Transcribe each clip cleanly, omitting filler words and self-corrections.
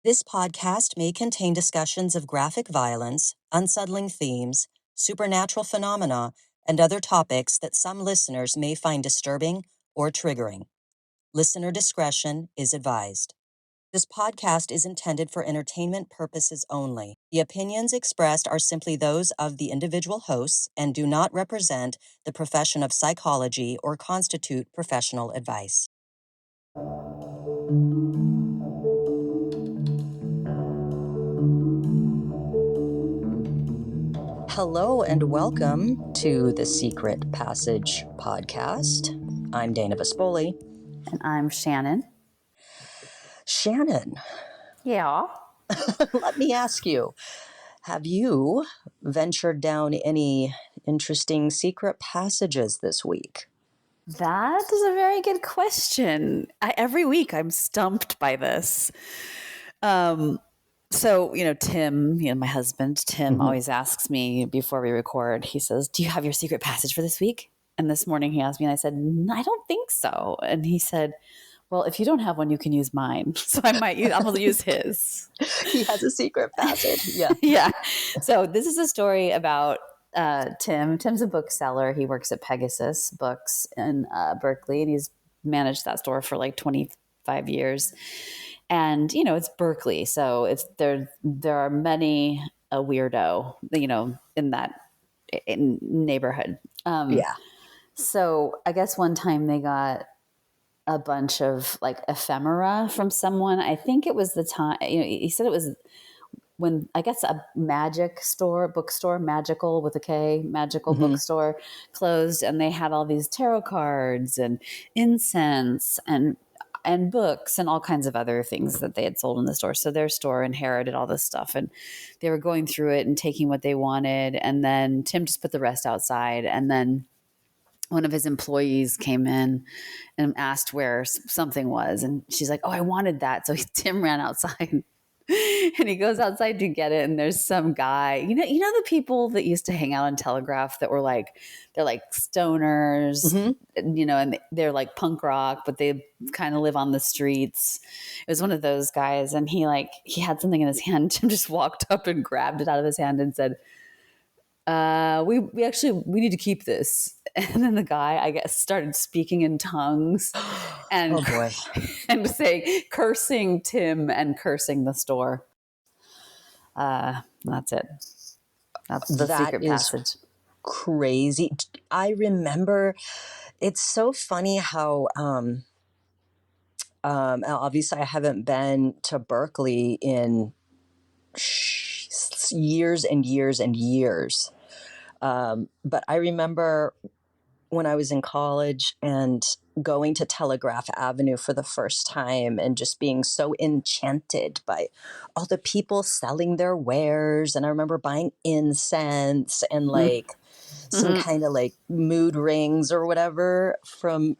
This podcast may contain discussions of graphic violence, unsettling themes, supernatural phenomena, and other topics that some listeners may find disturbing or triggering. Listener discretion is advised. This podcast is intended for entertainment purposes only. The opinions expressed are simply those of the individual hosts and do not represent the profession of psychology or constitute professional advice. Hello and welcome to the Secret Passage podcast. I'm Dana Vespoli. And I'm Shannon. Shannon. Yeah. Let me ask you, have you ventured down any interesting secret passages this week? That is a very good question. Every week I'm stumped by this. So, Tim, my husband, Tim, always asks me before we record, he says, "Do you have your secret passage for this week?" And this morning he asked me and I said, "I don't think so." And he said, "Well, if you don't have one, you can use mine." So I'm going to use his. He has a secret passage. Yeah. Yeah. So this is a story about Tim. Tim's a bookseller. He works at Pegasus Books in Berkeley, and he's managed that store for like 25 years. And, it's Berkeley. So there are many a weirdo, in that neighborhood. Yeah. So I guess one time they got a bunch of like ephemera from someone. I think it was the time, he said it was when I guess a bookstore, magical with a K, magical bookstore closed, and they had all these tarot cards and incense and books and all kinds of other things that they had sold in the store. So their store inherited all this stuff, and they were going through it and taking what they wanted. And then Tim just put the rest outside. And then one of his employees came in and asked where something was. And she's like, "Oh, I wanted that." So Tim ran outside. And he goes outside to get it, and there's some guy, you know the people that used to hang out on Telegraph that were they're like stoners, and they're like punk rock, but they kind of live on the streets. It was one of those guys, and he had something in his hand. Tim just walked up and grabbed it out of his hand and said, we need to keep this." And then the guy, I guess, started speaking in tongues and, oh boy. and cursing Tim and cursing the store. That's it. That's the secret passage. Crazy. I remember, it's so funny how, obviously I haven't been to Berkeley in years and years and years. But I remember when I was in college and going to Telegraph Avenue for the first time and just being so enchanted by all the people selling their wares. And I remember buying incense and some kind of mood rings or whatever from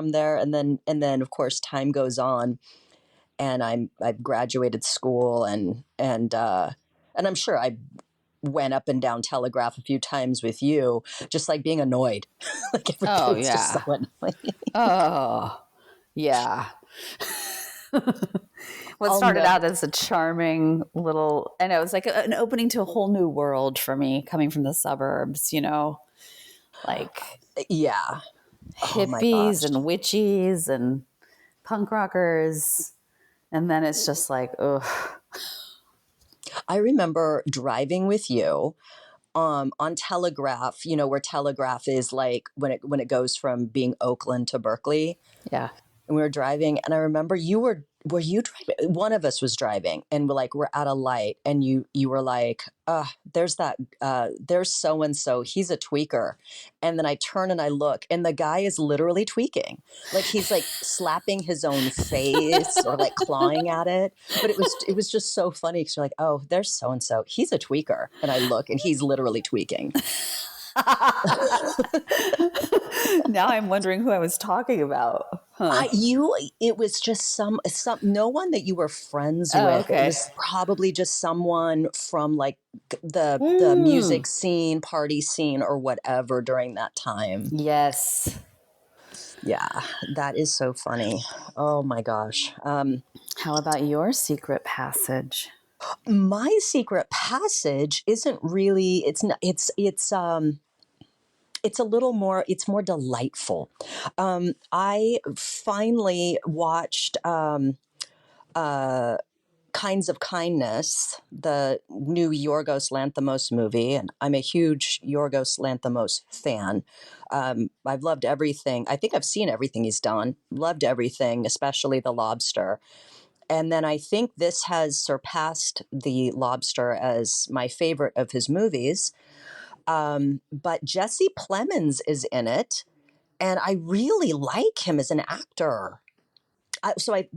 there. And then of course time goes on and I've graduated school and I'm sure I went up and down Telegraph a few times with you, just being annoyed. Everything's just so annoying. Oh, yeah. What started out as a charming little, and it was like an opening to a whole new world for me, coming from the suburbs, Yeah. hippies and witchies and punk rockers. And then it's just ugh. I remember driving with you on Telegraph, where Telegraph is when it goes from being Oakland to Berkeley. Yeah. And we were driving, and I remember were you driving? One of us was driving, and we're at a light, and you were like, there's so-and-so, he's a tweaker. And then I turn and I look, and the guy is literally tweaking. He's slapping his own face or clawing at it. But it was just so funny because you're like, oh, there's so-and-so, he's a tweaker. And I look, and he's literally tweaking. Now I'm wondering who I was talking about. Huh. It was just some no one that you were friends with. Okay. It was probably just someone from the music scene, party scene, or whatever during that time. Yes. Yeah, that is so funny. Oh my gosh. How about your secret passage? My secret passage isn't really, it's not, it's a little more, it's more delightful. I finally watched Kinds of Kindness, the new Yorgos Lanthimos movie, and I'm a huge Yorgos Lanthimos fan. I've loved everything. I think I've seen everything he's done. Loved everything, especially The Lobster. And then I think this has surpassed The Lobster as my favorite of his movies. But Jesse Plemons is in it, and I really like him as an actor. I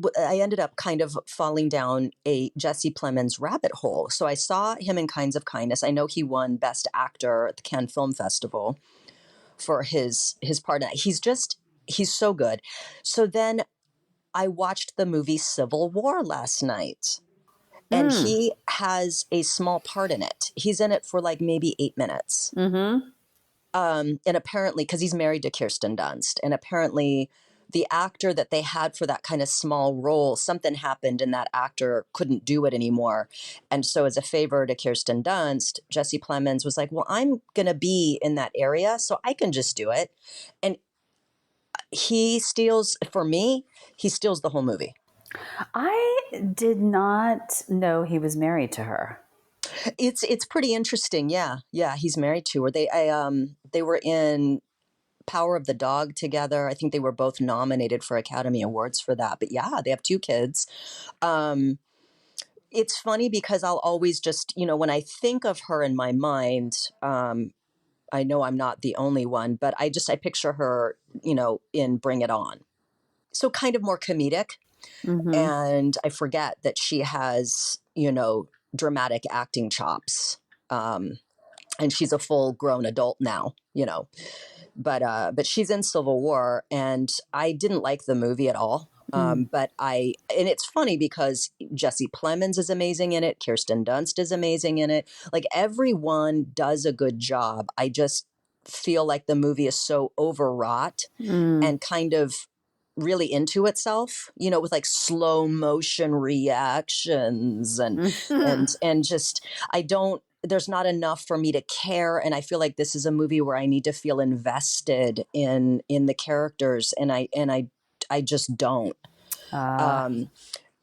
ended up kind of falling down a Jesse Plemons rabbit hole. So I saw him in Kinds of Kindness. I know he won Best Actor at the Cannes Film Festival for his part. He's so good. So then I watched the movie Civil War last night, and he has a small part in it. He's in it for like maybe 8 minutes. Mm-hmm. And apparently, because he's married to Kirsten Dunst, and apparently the actor that they had for that kind of small role, something happened and that actor couldn't do it anymore. And so as a favor to Kirsten Dunst, Jesse Plemons was like, well, I'm going to be in that area, so I can just do it. And he steals, for me, he steals the whole movie. I did not know he was married to her. It's pretty interesting. Yeah. Yeah. He's married to her. They were in Power of the Dog together. I think they were both nominated for Academy Awards for that. But yeah, they have 2 kids. It's funny because I'll always just, when I think of her in my mind, I know I'm not the only one, but I picture her, in Bring It On. So kind of more comedic. Mm-hmm. And I forget that she has, dramatic acting chops. And she's a full grown adult now, but she's in Civil War, and I didn't like the movie at all. And it's funny because Jesse Plemons is amazing in it. Kirsten Dunst is amazing in it. Like everyone does a good job. I just feel like the movie is so overwrought and kind of really into itself, with like slow motion reactions and just, I don't, there's not enough for me to care. And I feel like this is a movie where I need to feel invested in the characters. And I just don't. And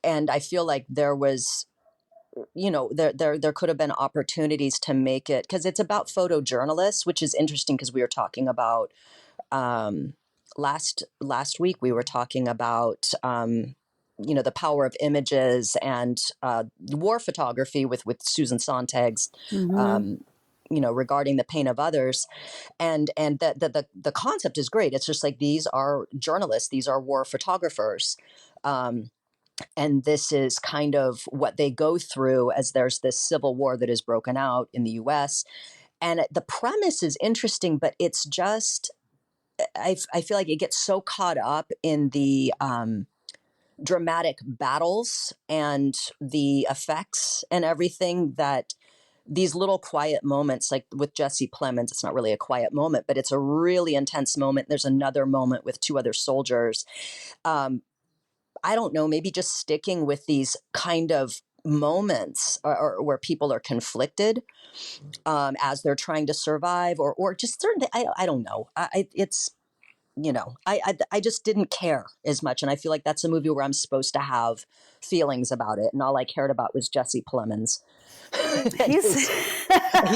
I feel like there was, there could have been opportunities to make it, because it's about photojournalists, which is interesting because we were talking about last week we were talking about the power of images and war photography with Susan Sontag's regarding the pain of others, and the concept is great. It's just like, these are journalists, these are war photographers, and this is kind of what they go through as there's this civil war that is broken out in the US. And the premise is interesting, but it's just, I feel like it gets so caught up in the dramatic battles and the effects and everything that these little quiet moments, like with Jesse Plemons, it's not really a quiet moment, but it's a really intense moment. There's another moment with 2 other soldiers. I don't know, maybe just sticking with these kind of moments or where people are conflicted as they're trying to survive, or just certain. I don't know. I just didn't care as much, and I feel like that's a movie where I'm supposed to have feelings about it, and all I cared about was Jesse Plemons. He's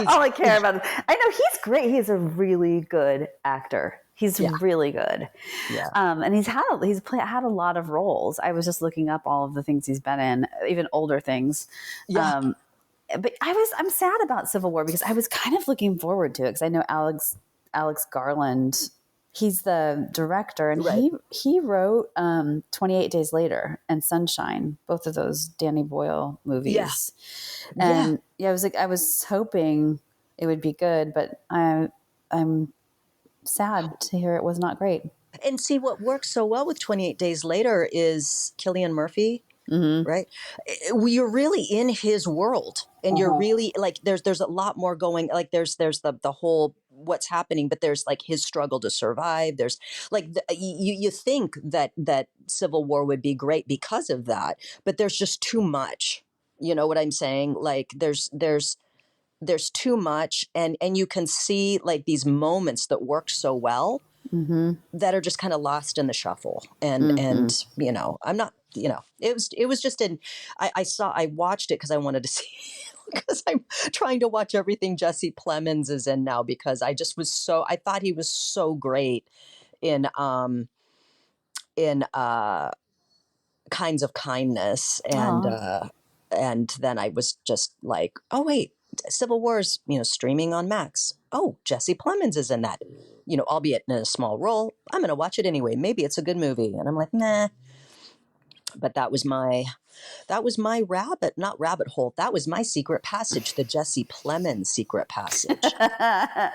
all I care about. I know he's great. He's a really good actor. He's really good. Yeah. And he's had a lot of roles. I was just looking up all of the things he's been in, even older things. Yeah. But I'm sad about Civil War because I was kind of looking forward to it, because I know Alex Garland, he's the director, and Right. he wrote 28 Days Later and Sunshine, both of those Danny Boyle movies. Yeah. And I was hoping it would be good, but I'm sad to hear it was not great. And see, what works so well with 28 Days Later is Cillian Murphy, right? You're really in his world, and you're really like, there's a lot more going, like there's the whole what's happening, but there's like his struggle to survive. There's like you think that civil war would be great because of that, but there's just too much. You know what I'm saying? Like there's too much, and you can see like these moments that work so well that are just kind of lost in the shuffle. And you know, I'm not, you know, it was just I watched it because I wanted to see because I'm trying to watch everything Jesse Plemons is in now, because I just was so, I thought he was so great in in Kinds of Kindness, and then I was just like, oh wait, Civil War's, you know, streaming on Max. Oh, Jesse Plemons is in that, you know, albeit in a small role. I'm going to watch it anyway. Maybe it's a good movie. And I'm like, nah. But that was my not rabbit hole. That was my secret passage, the Jesse Plemons secret passage. I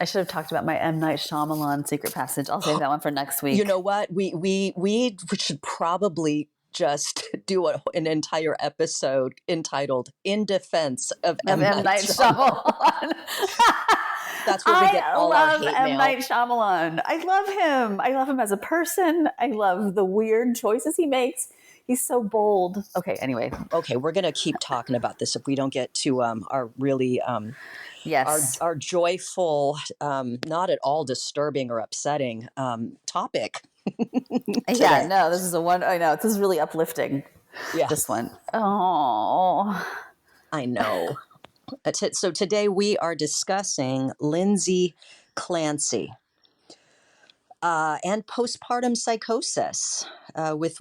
should have talked about my M. Night Shyamalan secret passage. I'll save that one for next week. You know what? We should probably just do an entire episode entitled "In Defense of M. Night Shyamalan." That's where we get all our hate mail. I love M. Night Shyamalan. I love him. I love him as a person. I love the weird choices he makes. He's so bold. Okay, anyway. Okay, we're going to keep talking about this if we don't get to our really yes, our joyful, not at all disturbing or upsetting topic. Yeah, no, this is a one. I know this is really uplifting. Yeah, this one. Oh, I know. So today we are discussing Lindsay Clancy and postpartum psychosis with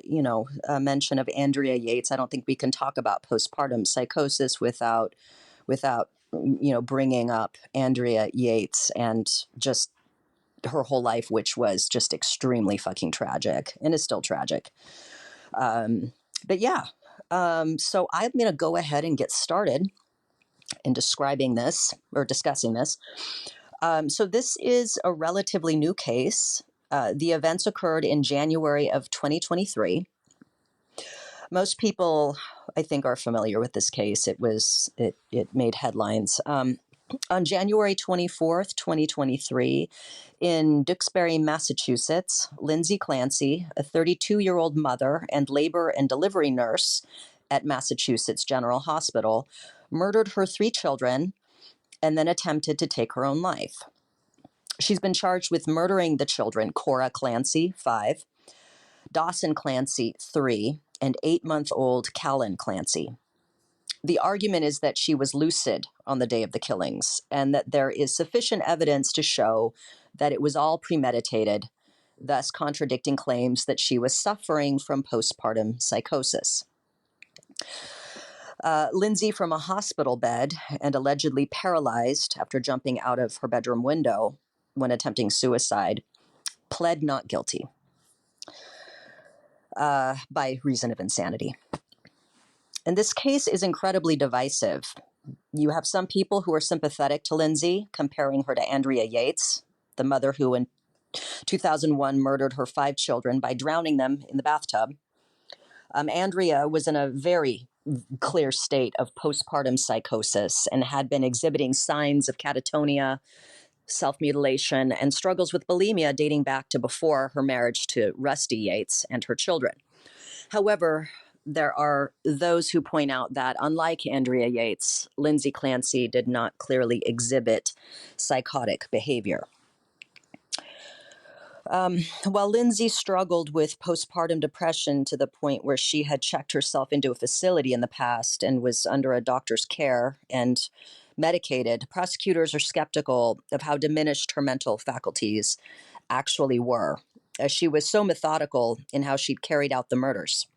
you know, a mention of Andrea Yates. I don't think we can talk about postpartum psychosis without you know, bringing up Andrea Yates and just her whole life, which was just extremely fucking tragic and is still tragic. But yeah, so I'm going to go ahead and get started in describing this or discussing this. So this is a relatively new case. The events occurred in January of 2023. Most people, I think, are familiar with this case. It made headlines. On January 24th, 2023, in Duxbury, Massachusetts, Lindsay Clancy, a 32-year-old mother and labor and delivery nurse at Massachusetts General Hospital, murdered her 3 children and then attempted to take her own life. She's been charged with murdering the children, Cora Clancy, 5, Dawson Clancy, 3, and 8-month-old Callan Clancy. The argument is that she was lucid on the day of the killings and that there is sufficient evidence to show that it was all premeditated, thus contradicting claims that she was suffering from postpartum psychosis. Lindsay, from a hospital bed and allegedly paralyzed after jumping out of her bedroom window when attempting suicide, pled not guilty by reason of insanity. And this case is incredibly divisive. You have some people who are sympathetic to Lindsay, comparing her to Andrea Yates, the mother who in 2001 murdered her 5 children by drowning them in the bathtub. Andrea was in a very clear state of postpartum psychosis and had been exhibiting signs of catatonia, self-mutilation, and struggles with bulimia dating back to before her marriage to Rusty Yates and her children. However, there are those who point out that, unlike Andrea Yates, Lindsay Clancy did not clearly exhibit psychotic behavior. While Lindsay struggled with postpartum depression to the point where she had checked herself into a facility in the past and was under a doctor's care and medicated, prosecutors are skeptical of how diminished her mental faculties actually were, as she was so methodical in how she'd carried out the murders.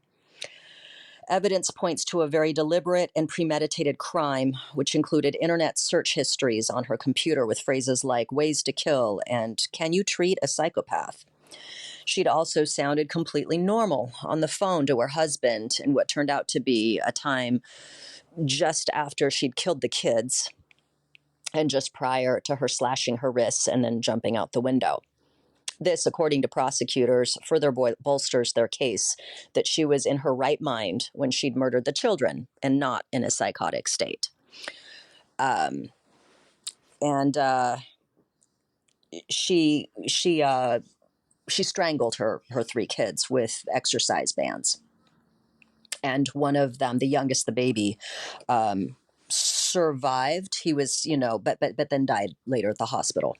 Evidence points to a very deliberate and premeditated crime, which included internet search histories on her computer with phrases like "ways to kill" and "can you treat a psychopath?" She'd also sounded completely normal on the phone to her husband in what turned out to be a time just after she'd killed the kids and just prior to her slashing her wrists and then jumping out the window. This, according to prosecutors, further bolsters their case that she was in her right mind when she'd murdered the children and not in a psychotic state. And she strangled her three kids with exercise bands. And one of them, the youngest, the baby, survived. He was, but then died later at the hospital.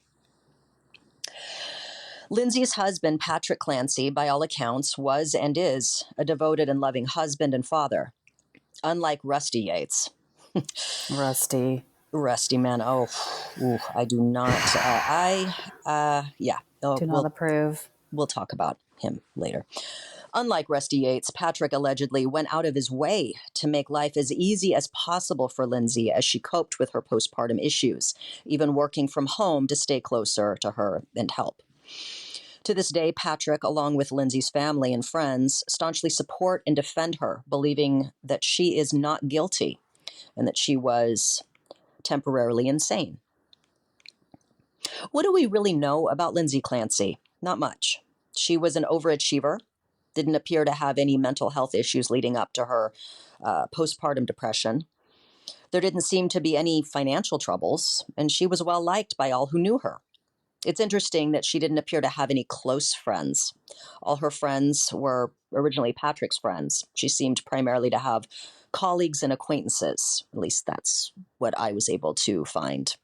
Lindsay's husband, Patrick Clancy, by all accounts, was and is a devoted and loving husband and father, unlike Rusty Yates. Rusty, man. Oh, ooh, I do not. Yeah. Oh, Do not approve. We'll talk about him later. Unlike Rusty Yates, Patrick allegedly went out of his way to make life as easy as possible for Lindsay as she coped with her postpartum issues, even working from home to stay closer to her and help. To this day, Patrick, along with Lindsay's family and friends, staunchly support and defend her, believing that she is not guilty and that she was temporarily insane. What do we really know about Lindsay Clancy? Not much. She was an overachiever, didn't appear to have any mental health issues leading up to her postpartum depression. There didn't seem to be any financial troubles, and she was well liked by all who knew her. It's interesting that she didn't appear to have any close friends. All her friends were originally Patrick's friends. She seemed primarily to have colleagues and acquaintances. At least that's what I was able to find.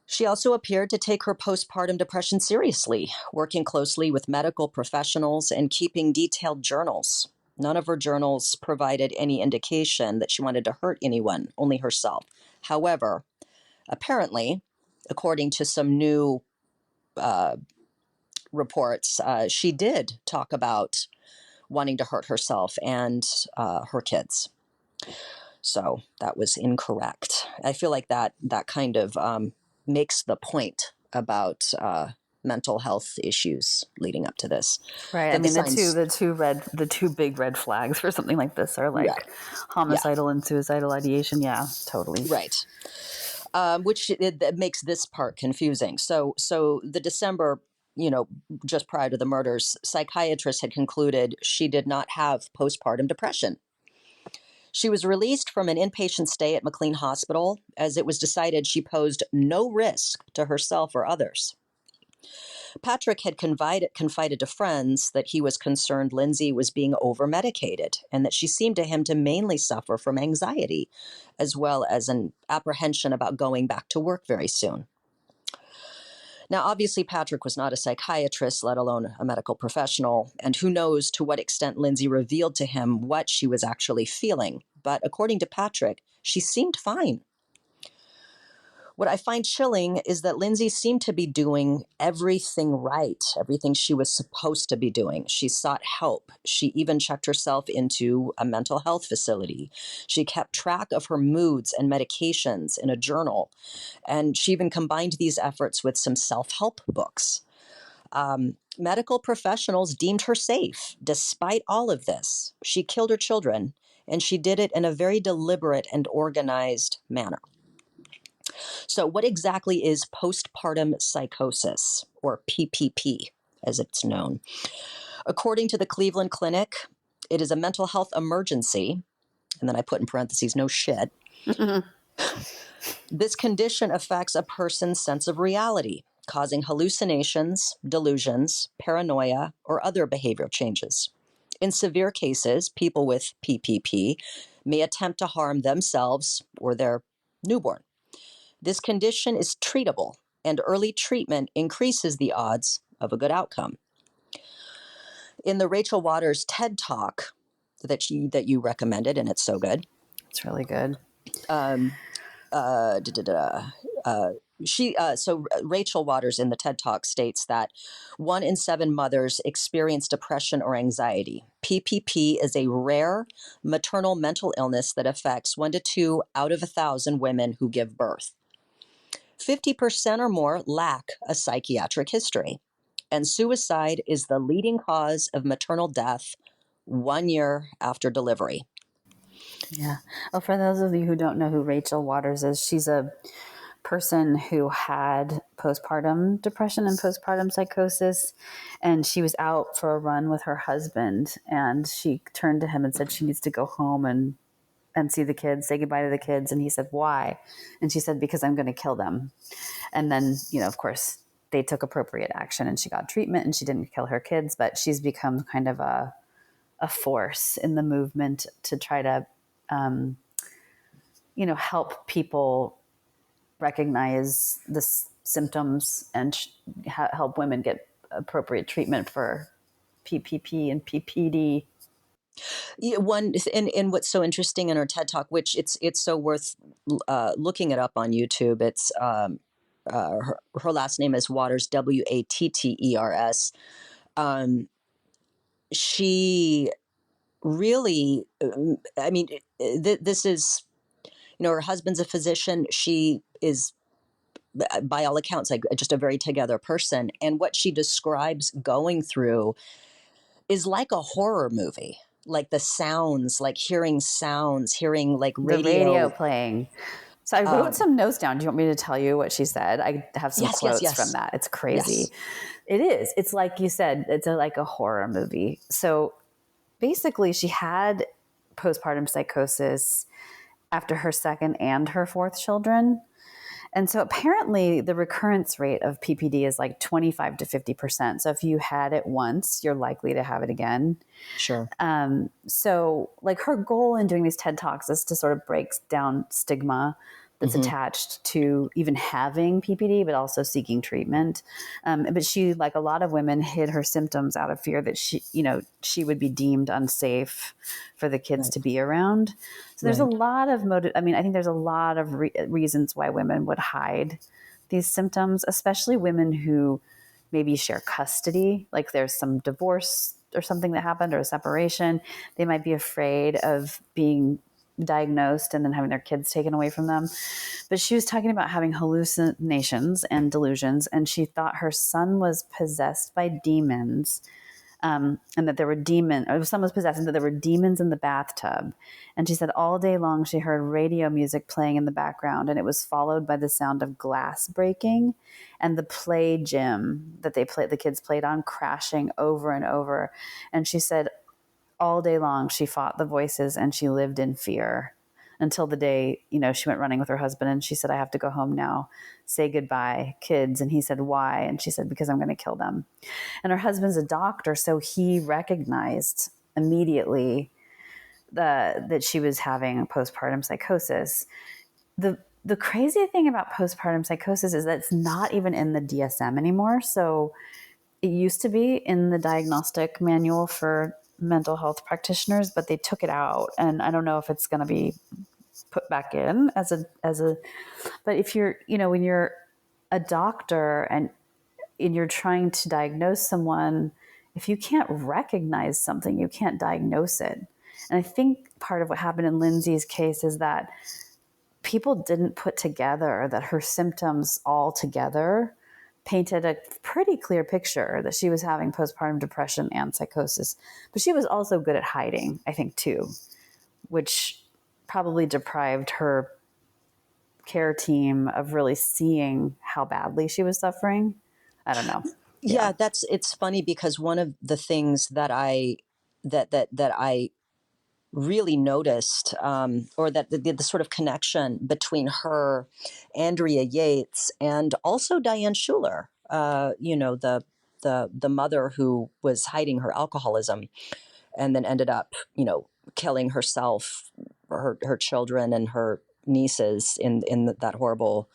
She also appeared to take her postpartum depression seriously, working closely with medical professionals and keeping detailed journals. None of her journals provided any indication that she wanted to hurt anyone, only herself. However, apparently, according to some new reports, she did talk about wanting to hurt herself and her kids. So that was incorrect. I feel like that kind of makes the point about mental health issues leading up to this. Right. I mean, the two big red flags for something like this are like homicidal and suicidal ideation. Yeah, totally. Right. Which that makes this part confusing. So the December, just prior to the murders, psychiatrists had concluded she did not have postpartum depression. She was released from an inpatient stay at McLean Hospital as it was decided she posed no risk to herself or others. Patrick had confided to friends that he was concerned Lindsay was being over-medicated and that she seemed to him to mainly suffer from anxiety, as well as an apprehension about going back to work very soon. Now, obviously, Patrick was not a psychiatrist, let alone a medical professional, and who knows to what extent Lindsay revealed to him what she was actually feeling. But according to Patrick, she seemed fine. What I find chilling is that Lindsay seemed to be doing everything right, everything she was supposed to be doing. She sought help. She even checked herself into a mental health facility. She kept track of her moods and medications in a journal. And she even combined these efforts with some self-help books. Medical professionals deemed her safe. Despite all of this, she killed her children, and she did it in a very deliberate and organized manner. So what exactly is postpartum psychosis, or PPP, as it's known? According to the Cleveland Clinic, it is a mental health emergency, and then I put in parentheses, no shit. This condition affects a person's sense of reality, causing hallucinations, delusions, paranoia, or other behavioral changes. In severe cases, people with PPP may attempt to harm themselves or their newborn. This condition is treatable, and early treatment increases the odds of a good outcome. In the Rachael Waters TED Talk that you recommended, and it's so good. It's really good. So Rachael Waters in the TED Talk states that 1 in 7 mothers experience depression or anxiety. PPP is a rare maternal mental illness that affects 1 to 2 out of 1,000 women who give birth. 50% or more lack a psychiatric history, and suicide is the leading cause of maternal death 1 year after delivery. Yeah. Well, for those of you who don't know who Rachael Waters is, she's a person who had postpartum depression and postpartum psychosis, and she was out for a run with her husband, and she turned to him and said she needs to go home and and see the kids, say goodbye to the kids. And he said, why? And she said, because I'm going to kill them. And then, of course, they took appropriate action and she got treatment and she didn't kill her kids, but she's become kind of a force in the movement to try to, help people recognize the symptoms and help women get appropriate treatment for PPP and PPD. Yeah, and what's so interesting in her TED Talk, which it's so worth looking it up on YouTube. It's her last name is Watters, Watters. She really, I mean, this is, her husband's a physician. She is, by all accounts, like just a very together person. And what she describes going through is like a horror movie. Like the sounds, like hearing sounds, hearing like The radio radio. playing. So I wrote some notes down. Do you want me to tell you what she said? I have some quotes from that. It's crazy. Yes. It is. It's like you said, it's like a horror movie. So basically she had postpartum psychosis after her second and her fourth children. And so apparently the recurrence rate of PPD is like 25 to 50%. So if you had it once, you're likely to have it again. Sure. So like her goal in doing these TED Talks is to sort of break down stigma that's attached to even having PPD, but also seeking treatment. But she, like a lot of women, hid her symptoms out of fear that she would be deemed unsafe for the kids to be around. So there's a lot of motive. I mean, I think there's a lot of reasons why women would hide these symptoms, especially women who maybe share custody, like there's some divorce or something that happened or a separation. They might be afraid of being diagnosed and then having their kids taken away from them. But she was talking about having hallucinations and delusions, and she thought her son was possessed by demons, and that there were son was possessed, and that there were demons in the bathtub. And she said all day long she heard radio music playing in the background, and it was followed by the sound of glass breaking and the play gym that the kids played on crashing over and over. And she said all day long she fought the voices and she lived in fear until the day, she went running with her husband and she said, I have to go home now, say goodbye, kids. And he said, why? And she said, because I'm going to kill them. And her husband's a doctor, so he recognized immediately that she was having postpartum psychosis. The crazy thing about postpartum psychosis is that it's not even in the DSM anymore. So it used to be in the diagnostic manual for mental health practitioners, but they took it out. And I don't know if it's going to be put back in but if you're, when you're a doctor and you're trying to diagnose someone, if you can't recognize something, you can't diagnose it. And I think part of what happened in Lindsay's case is that people didn't put together that her symptoms all together painted a pretty clear picture that she was having postpartum depression and psychosis. But she was also good at hiding, I think, too, which probably deprived her care team of really seeing how badly she was suffering. I don't know. Yeah, it's funny because one of the things that I really noticed, or that the sort of connection between her, Andrea Yates, and also Diane Schuler, the mother who was hiding her alcoholism and then ended up, killing herself, her children, and her nieces in that horrible,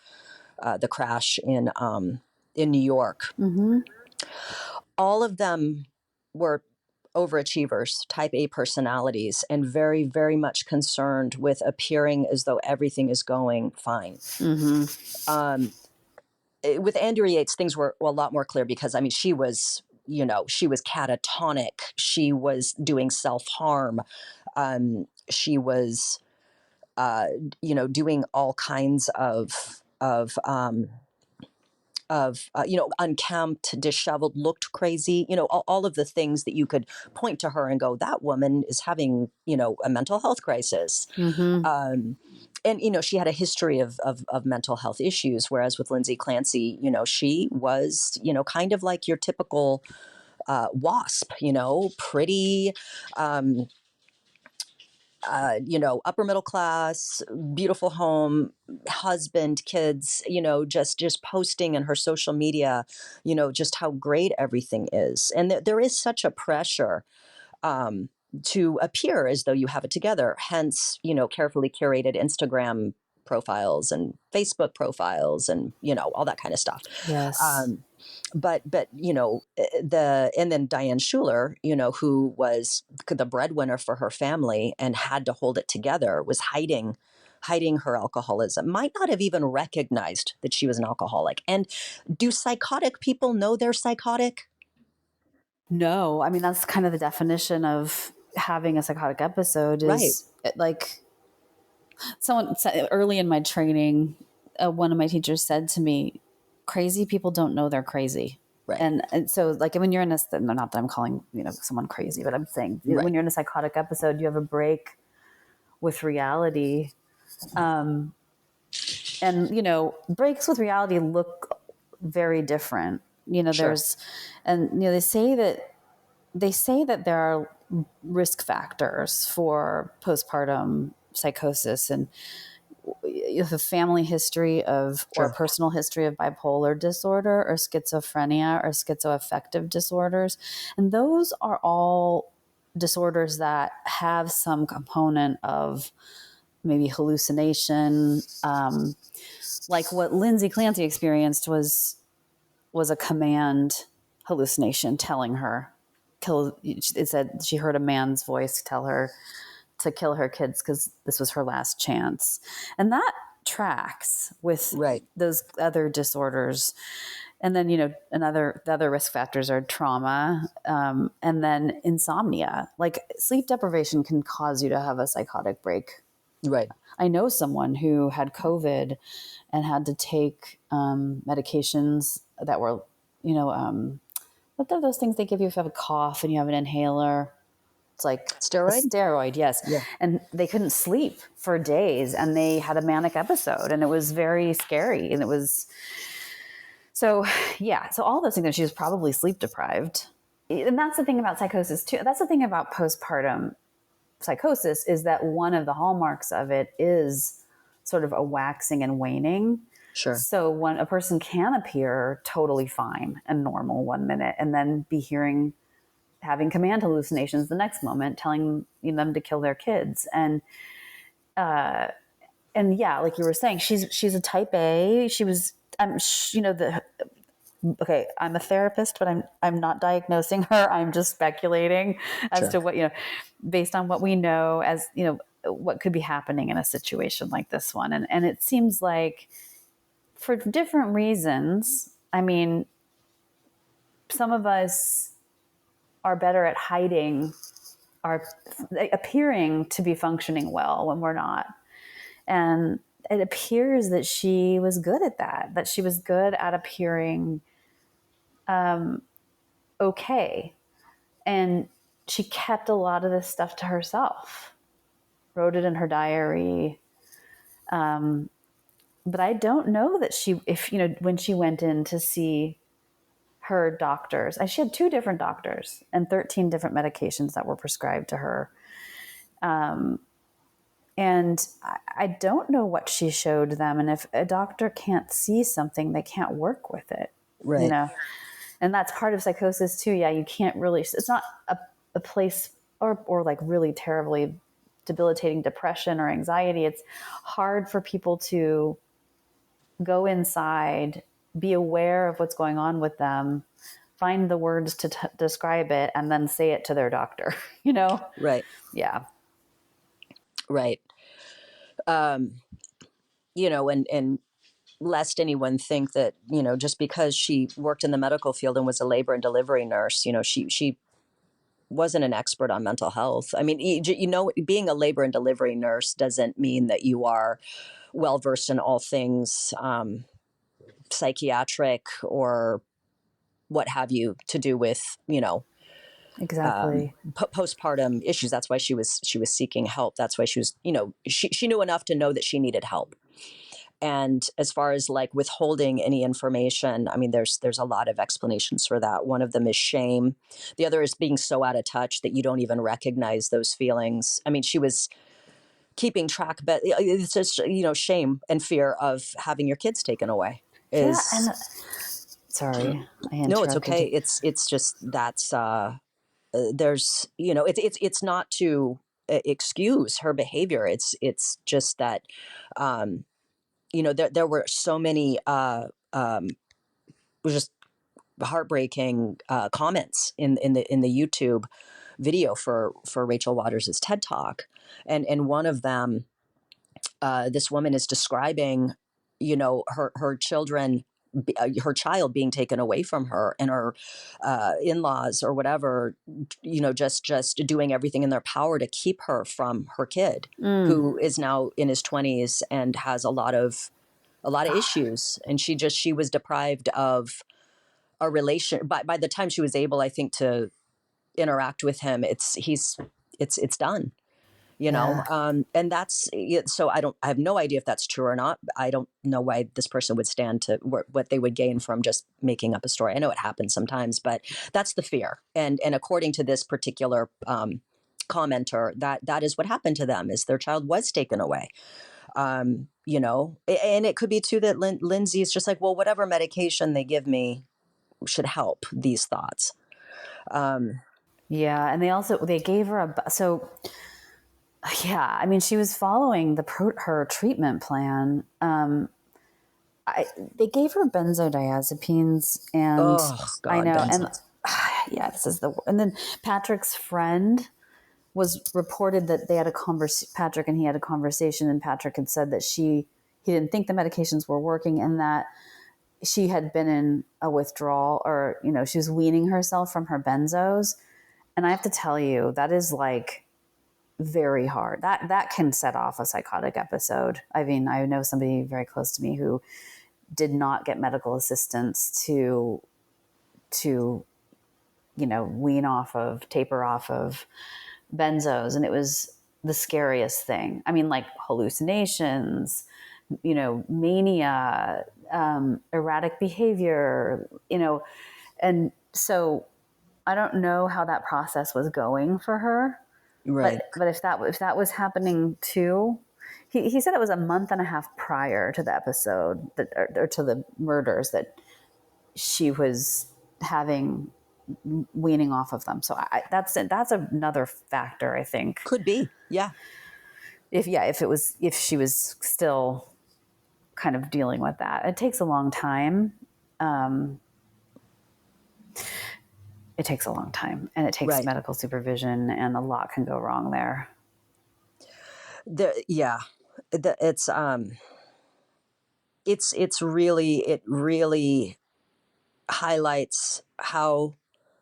the crash in New York. Mm-hmm. All of them were overachievers, type A personalities, and very, very much concerned with appearing as though everything is going fine. Mm-hmm. With Andrea Yates, things were a lot more clear because, she was, she was catatonic. She was doing self-harm. She was, doing all kinds of unkempt, disheveled, looked crazy, all of the things that you could point to her and go, that woman is having, a mental health crisis. Mm-hmm. And, she had a history of mental health issues, whereas with Lindsay Clancy, she was, kind of like your typical wasp, pretty, upper middle class, beautiful home, husband, kids, just posting in her social media, just how great everything is. And there is such a pressure to appear as though you have it together. Hence, carefully curated Instagram profiles and Facebook profiles and, all that kind of stuff. Yes. But and then Diane Schuler, who was the breadwinner for her family and had to hold it together, was hiding her alcoholism, might not have even recognized that she was an alcoholic. And do psychotic people know they're psychotic? No, I mean, that's kind of the definition of having a psychotic episode Right. is like someone said early in my training, one of my teachers said to me, crazy people don't know they're crazy. Right. And so like when you're in a, not that I'm calling, someone crazy, but I'm saying Right. when you're in a psychotic episode, you have a break with reality. And, breaks with reality look very different. Sure. There's, and, they say that there are risk factors for postpartum psychosis, and you have a family history of Sure. or a personal history of bipolar disorder or schizophrenia or schizoaffective disorders. And those are all disorders that have some component of maybe hallucination. Like what Lindsay Clancy experienced was a command hallucination telling her kill. It said she heard a man's voice tell her to kill her kids because this was her last chance. And that tracks with Right. those other disorders. And then, the other risk factors are trauma, and then insomnia. Like sleep deprivation can cause you to have a psychotic break. Right. I know someone who had COVID and had to take medications that were, what are those things they give you if you have a cough and you have an inhaler? It's like Steroid? a steroid, yes. Yeah. And they couldn't sleep for days and they had a manic episode and it was very scary. And it was, so all those things that she was probably sleep deprived. And that's the thing about psychosis too. That's the thing about postpartum psychosis is that one of the hallmarks of it is sort of a waxing and waning. Sure. So when a person can appear totally fine and normal one minute and then be having command hallucinations the next moment, telling them to kill their kids. And yeah, like you were saying, she's a type A. She was, okay, I'm a therapist, but I'm not diagnosing her. I'm just speculating as to what, based on what we know as, what could be happening in a situation like this one. And it seems like for different reasons, I mean, some of us are better at hiding our appearing to be functioning well when we're not. And it appears that she was good at that she was good at appearing okay. And she kept a lot of this stuff to herself, wrote it in her diary. But I don't know that when she went in to see her doctors, she had 2 different doctors and 13 different medications that were prescribed to her. And I don't know what she showed them. And if a doctor can't see something, they can't work with it, Right. And that's part of psychosis too. Yeah. You can't really, it's not a place or like really terribly debilitating depression or anxiety. It's hard for people to go inside, be aware of what's going on with them, find the words to describe it, and then say it to their doctor, Right. Yeah. Right. And lest anyone think that, just because she worked in the medical field and was a labor and delivery nurse, she wasn't an expert on mental health. I mean, being a labor and delivery nurse doesn't mean that you are well-versed in all things psychiatric or what have you to do with, Exactly. postpartum issues. That's why she was seeking help. That's why she was, she knew enough to know that she needed help. And as far as like withholding any information, I mean, there's a lot of explanations for that. One of them is shame. The other is being so out of touch that you don't even recognize those feelings. I mean, she was keeping track, but it's just, shame and fear of having your kids taken away Yeah, is. and sorry, I No, it's interrupted okay. you. It's just that's there's it's not to excuse her behavior. It's just that there were so many just heartbreaking comments in the YouTube video for Rachael Waters' TED Talk, and one of them, this woman is describing, her children, her child being taken away from her, and her in-laws or whatever, just doing everything in their power to keep her from her kid, who is now in his 20s and has a lot of issues, and she was deprived of a relation. By the time she was able, I think, to interact with him, it's done. Yeah. And that's so I have no idea if that's true or not. I don't know why this person would stand to what they would gain from just making up a story. I know it happens sometimes, but that's the fear. And according to this particular commenter, that is what happened to them, is their child was taken away. And it could be too that Lindsay is just like, well, whatever medication they give me should help these thoughts. Yeah, and they gave her yeah, I mean, she was following her treatment plan. They gave her benzodiazepines, and Oh I God, know, and Benson. yeah, and then Patrick's friend was reported that they had Patrick and he had a conversation, and Patrick had said that he didn't think the medications were working, and that she had been in a withdrawal, or she was weaning herself from her benzos. And I have to tell you, that is like very hard. That can set off a psychotic episode. I mean, I know somebody very close to me who did not get medical assistance to taper off of benzos, and it was the scariest thing. I mean, like hallucinations, mania, erratic behavior, and so I don't know how that process was going for her. Right. But if that was happening too, he said it was a month and a half prior to the episode or to the murders that she was having weaning off of them. So that's another factor, I think. Could be. Yeah. If she was still kind of dealing with that, it takes a long time. It takes a long time, and it takes Right. medical supervision, and a lot can go wrong there. It really highlights how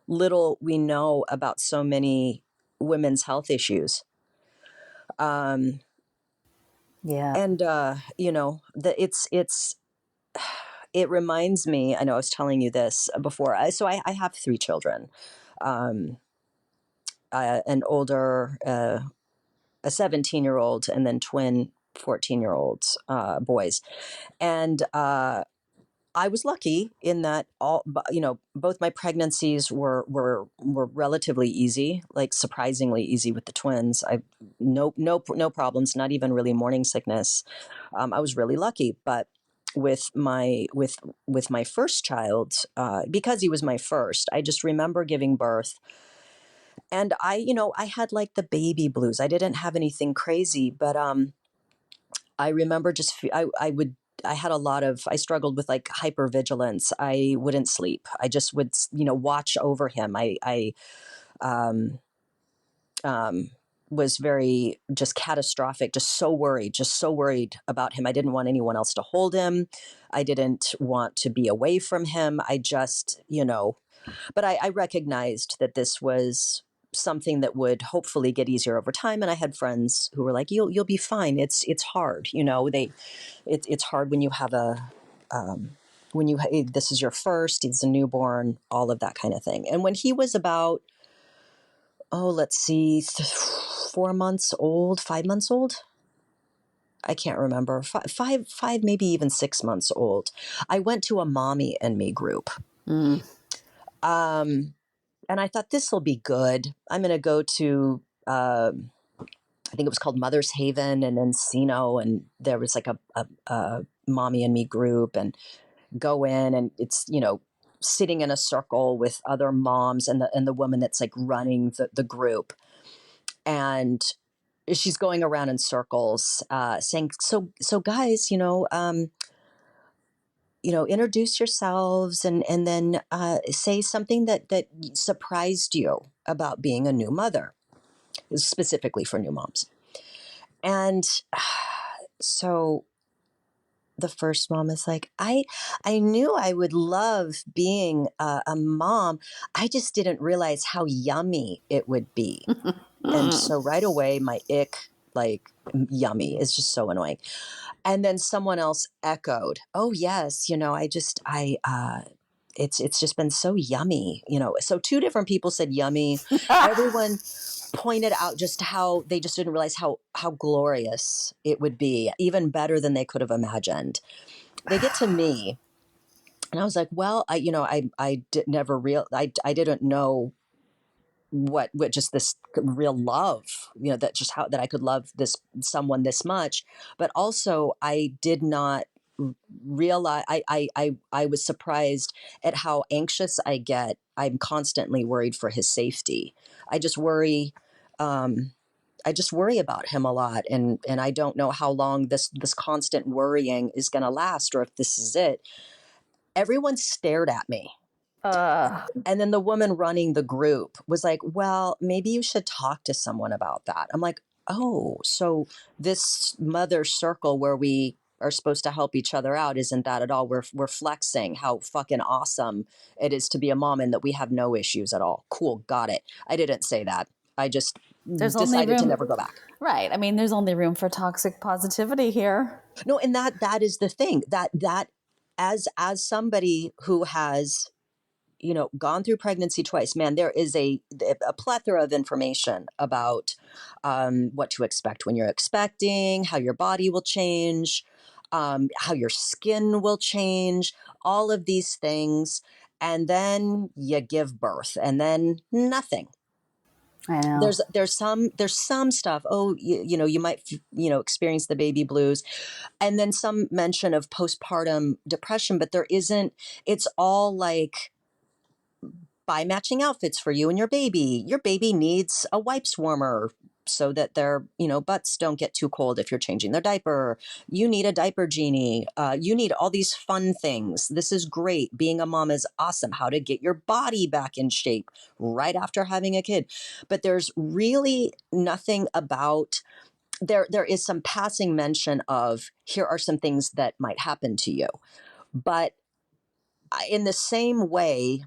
little we know about so many women's health issues. Yeah. And it reminds me, I know I was telling you this before. I have 3 children, an older, a 17-year-old, and then twin 14-year-olds, boys. And I was lucky in that both my pregnancies were relatively easy, like surprisingly easy with the twins. I no problems, not even really morning sickness. I was really lucky, but with my first child, because he was my first, I just remember giving birth, and I had like the baby blues. I didn't have anything crazy, but I remember I had a lot of, I struggled with like hypervigilance. I wouldn't sleep. I just would, watch over him. I um, was very just catastrophic, just so worried about him. I didn't want anyone else to hold him. I didn't want to be away from him. I just, but I recognized that this was something that would hopefully get easier over time. And I had friends who were like, you'll be fine. It's hard. It's hard when you have this is your first, it's a newborn, all of that kind of thing. And when he was about, let's see, 4 months old, 5 months old, I can't remember, five, maybe even 6 months old, I went to a mommy and me group. And I thought, this will be good. I'm going to go to I think it was called Mother's Haven in Encino, and there was like a mommy and me group, and go in, and it's, sitting in a circle with other moms, and the woman that's like running the group, and she's going around in circles, saying, so guys, introduce yourselves, and then say something that surprised you about being a new mother, specifically for new moms. And so the first mom is like, I knew I would love being a mom. I just didn't realize how yummy it would be. And so right away, my ick, like, yummy, is just so annoying. And then someone else echoed, oh yes, it's just been so yummy, So two different people said yummy. Everyone pointed out just how they just didn't realize how glorious it would be, even better than they could have imagined. They get to me, and I was like, well, I didn't know what just this real love, that just how that I could love this someone this much. But also I did not realize, I was surprised at how anxious I get. I'm constantly worried for his safety. I just worry. I just worry about him a lot, and I don't know how long this constant worrying is going to last, or if this is it. Everyone stared at me. And then the woman running the group was like, well, maybe you should talk to someone about that. I'm like, oh, so this mother circle where we are supposed to help each other out isn't that at all. We're flexing how fucking awesome it is to be a mom and that we have no issues at all. Cool, got it. I didn't say that. I just There's decided to never go back. Right. I mean, there's only room for toxic positivity here. No, and that is the thing, that as somebody who has gone through pregnancy twice, man, there is a plethora of information about what to expect when you're expecting, how your body will change, how your skin will change, all of these things. And then you give birth, and then nothing. I know. There's some stuff. Oh, you might experience the baby blues, and then some mention of postpartum depression, but there isn't. It's all like, buy matching outfits for you and your baby. Your baby needs a wipes warmer so that their butts don't get too cold if you're changing their diaper. You need a diaper genie. You need all these fun things. This is great. Being a mom is awesome. How to get your body back in shape right after having a kid. But there's really nothing about, there is some passing mention of, here are some things that might happen to you. But in the same way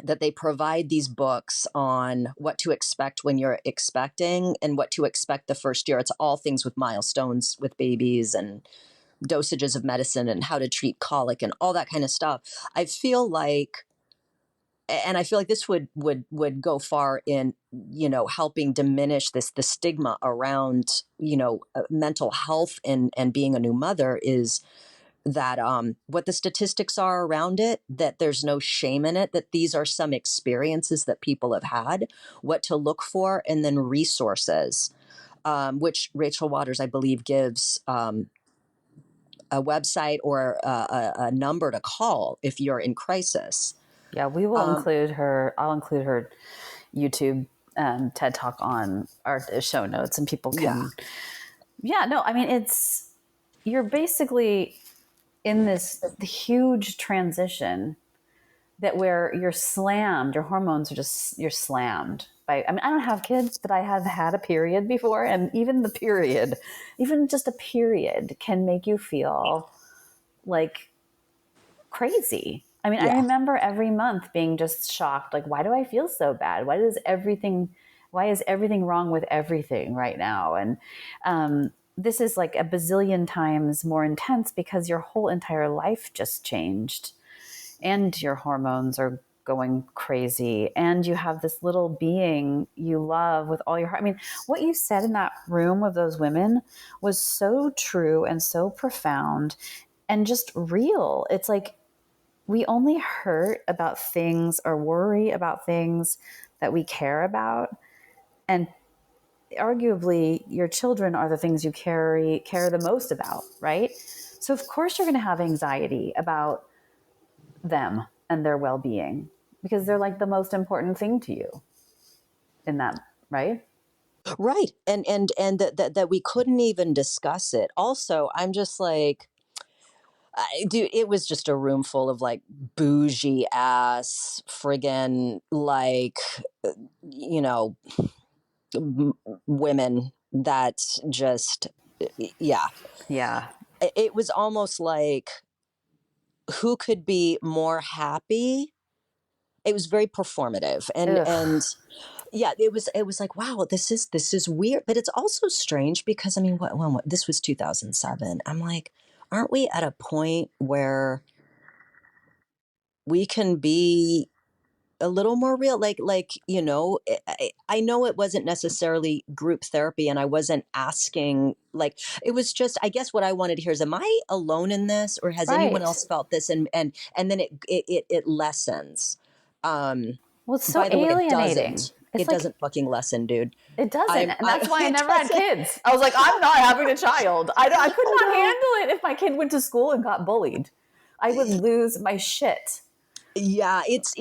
that they provide these books on what to expect when you're expecting and what to expect the first year, it's all things with milestones with babies and dosages of medicine and how to treat colic and all that kind of stuff. I feel like this would go far in, helping diminish the stigma around, mental health and being a new mother, is that what the statistics are around it, that there's no shame in it, that these are some experiences that people have had, what to look for, and then resources, which Rachael Waters, I believe, gives a website or a number to call if you're in crisis. Yeah, we will include her. I'll include her YouTube TED Talk on our show notes, and people can. Yeah, no, I mean, you're basically in this huge transition that where you're slammed, your hormones are just, you're slammed by, I mean, I don't have kids, but I have had a period before, and even just a period can make you feel like crazy. I mean, I remember every month being just shocked, like, why do I feel so bad? Why is everything wrong with everything right now? And this is like a bazillion times more intense because your whole entire life just changed and your hormones are going crazy and you have this little being you love with all your heart. I mean, what you said in that room of those women was so true and so profound and just real. It's like, we only hurt about things or worry about things that we care about. And arguably your children are the things you care the most about, right? So of course you're going to have anxiety about them and their well-being because they're like the most important thing to you in that, right? Right. And that we couldn't even discuss it. Also, I'm just like, dude, it was just a room full of like bougie ass friggin' like, you know, women that just, yeah. Yeah. It was almost like, who could be more happy? It was very performative, and Ugh. yeah, it was like, wow, this is weird, but it's also strange because I mean, what this was 2007. I'm like, aren't we at a point where we can be a little more real? Like I know it wasn't necessarily group therapy, and I wasn't asking, like, it was just, I guess what I wanted to hear is, am I alone in this, or has anyone Right. else felt this? And then it lessens. Well, it's so By the way, it alienating. doesn't. It's It like, doesn't fucking lessen, dude. it doesn't. And that's why I It never had doesn't. kids. I was like, I'm not having a child. I could I not know. handle it if my kid went to school and got bullied. I would lose my shit. Yeah, it's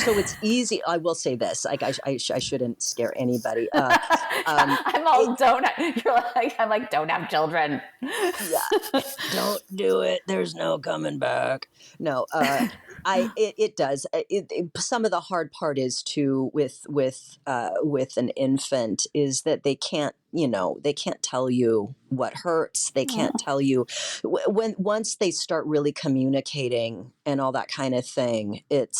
so it's easy. I will say this, like, I shouldn't scare anybody. I'm It, all don't. You're like, I'm like, don't have children. yeah, don't do it. There's no coming back. No, it does. Some of the hard part is too with an infant is that they can't tell you what hurts. They can't tell you when once they start really communicating and all that kind of thing. It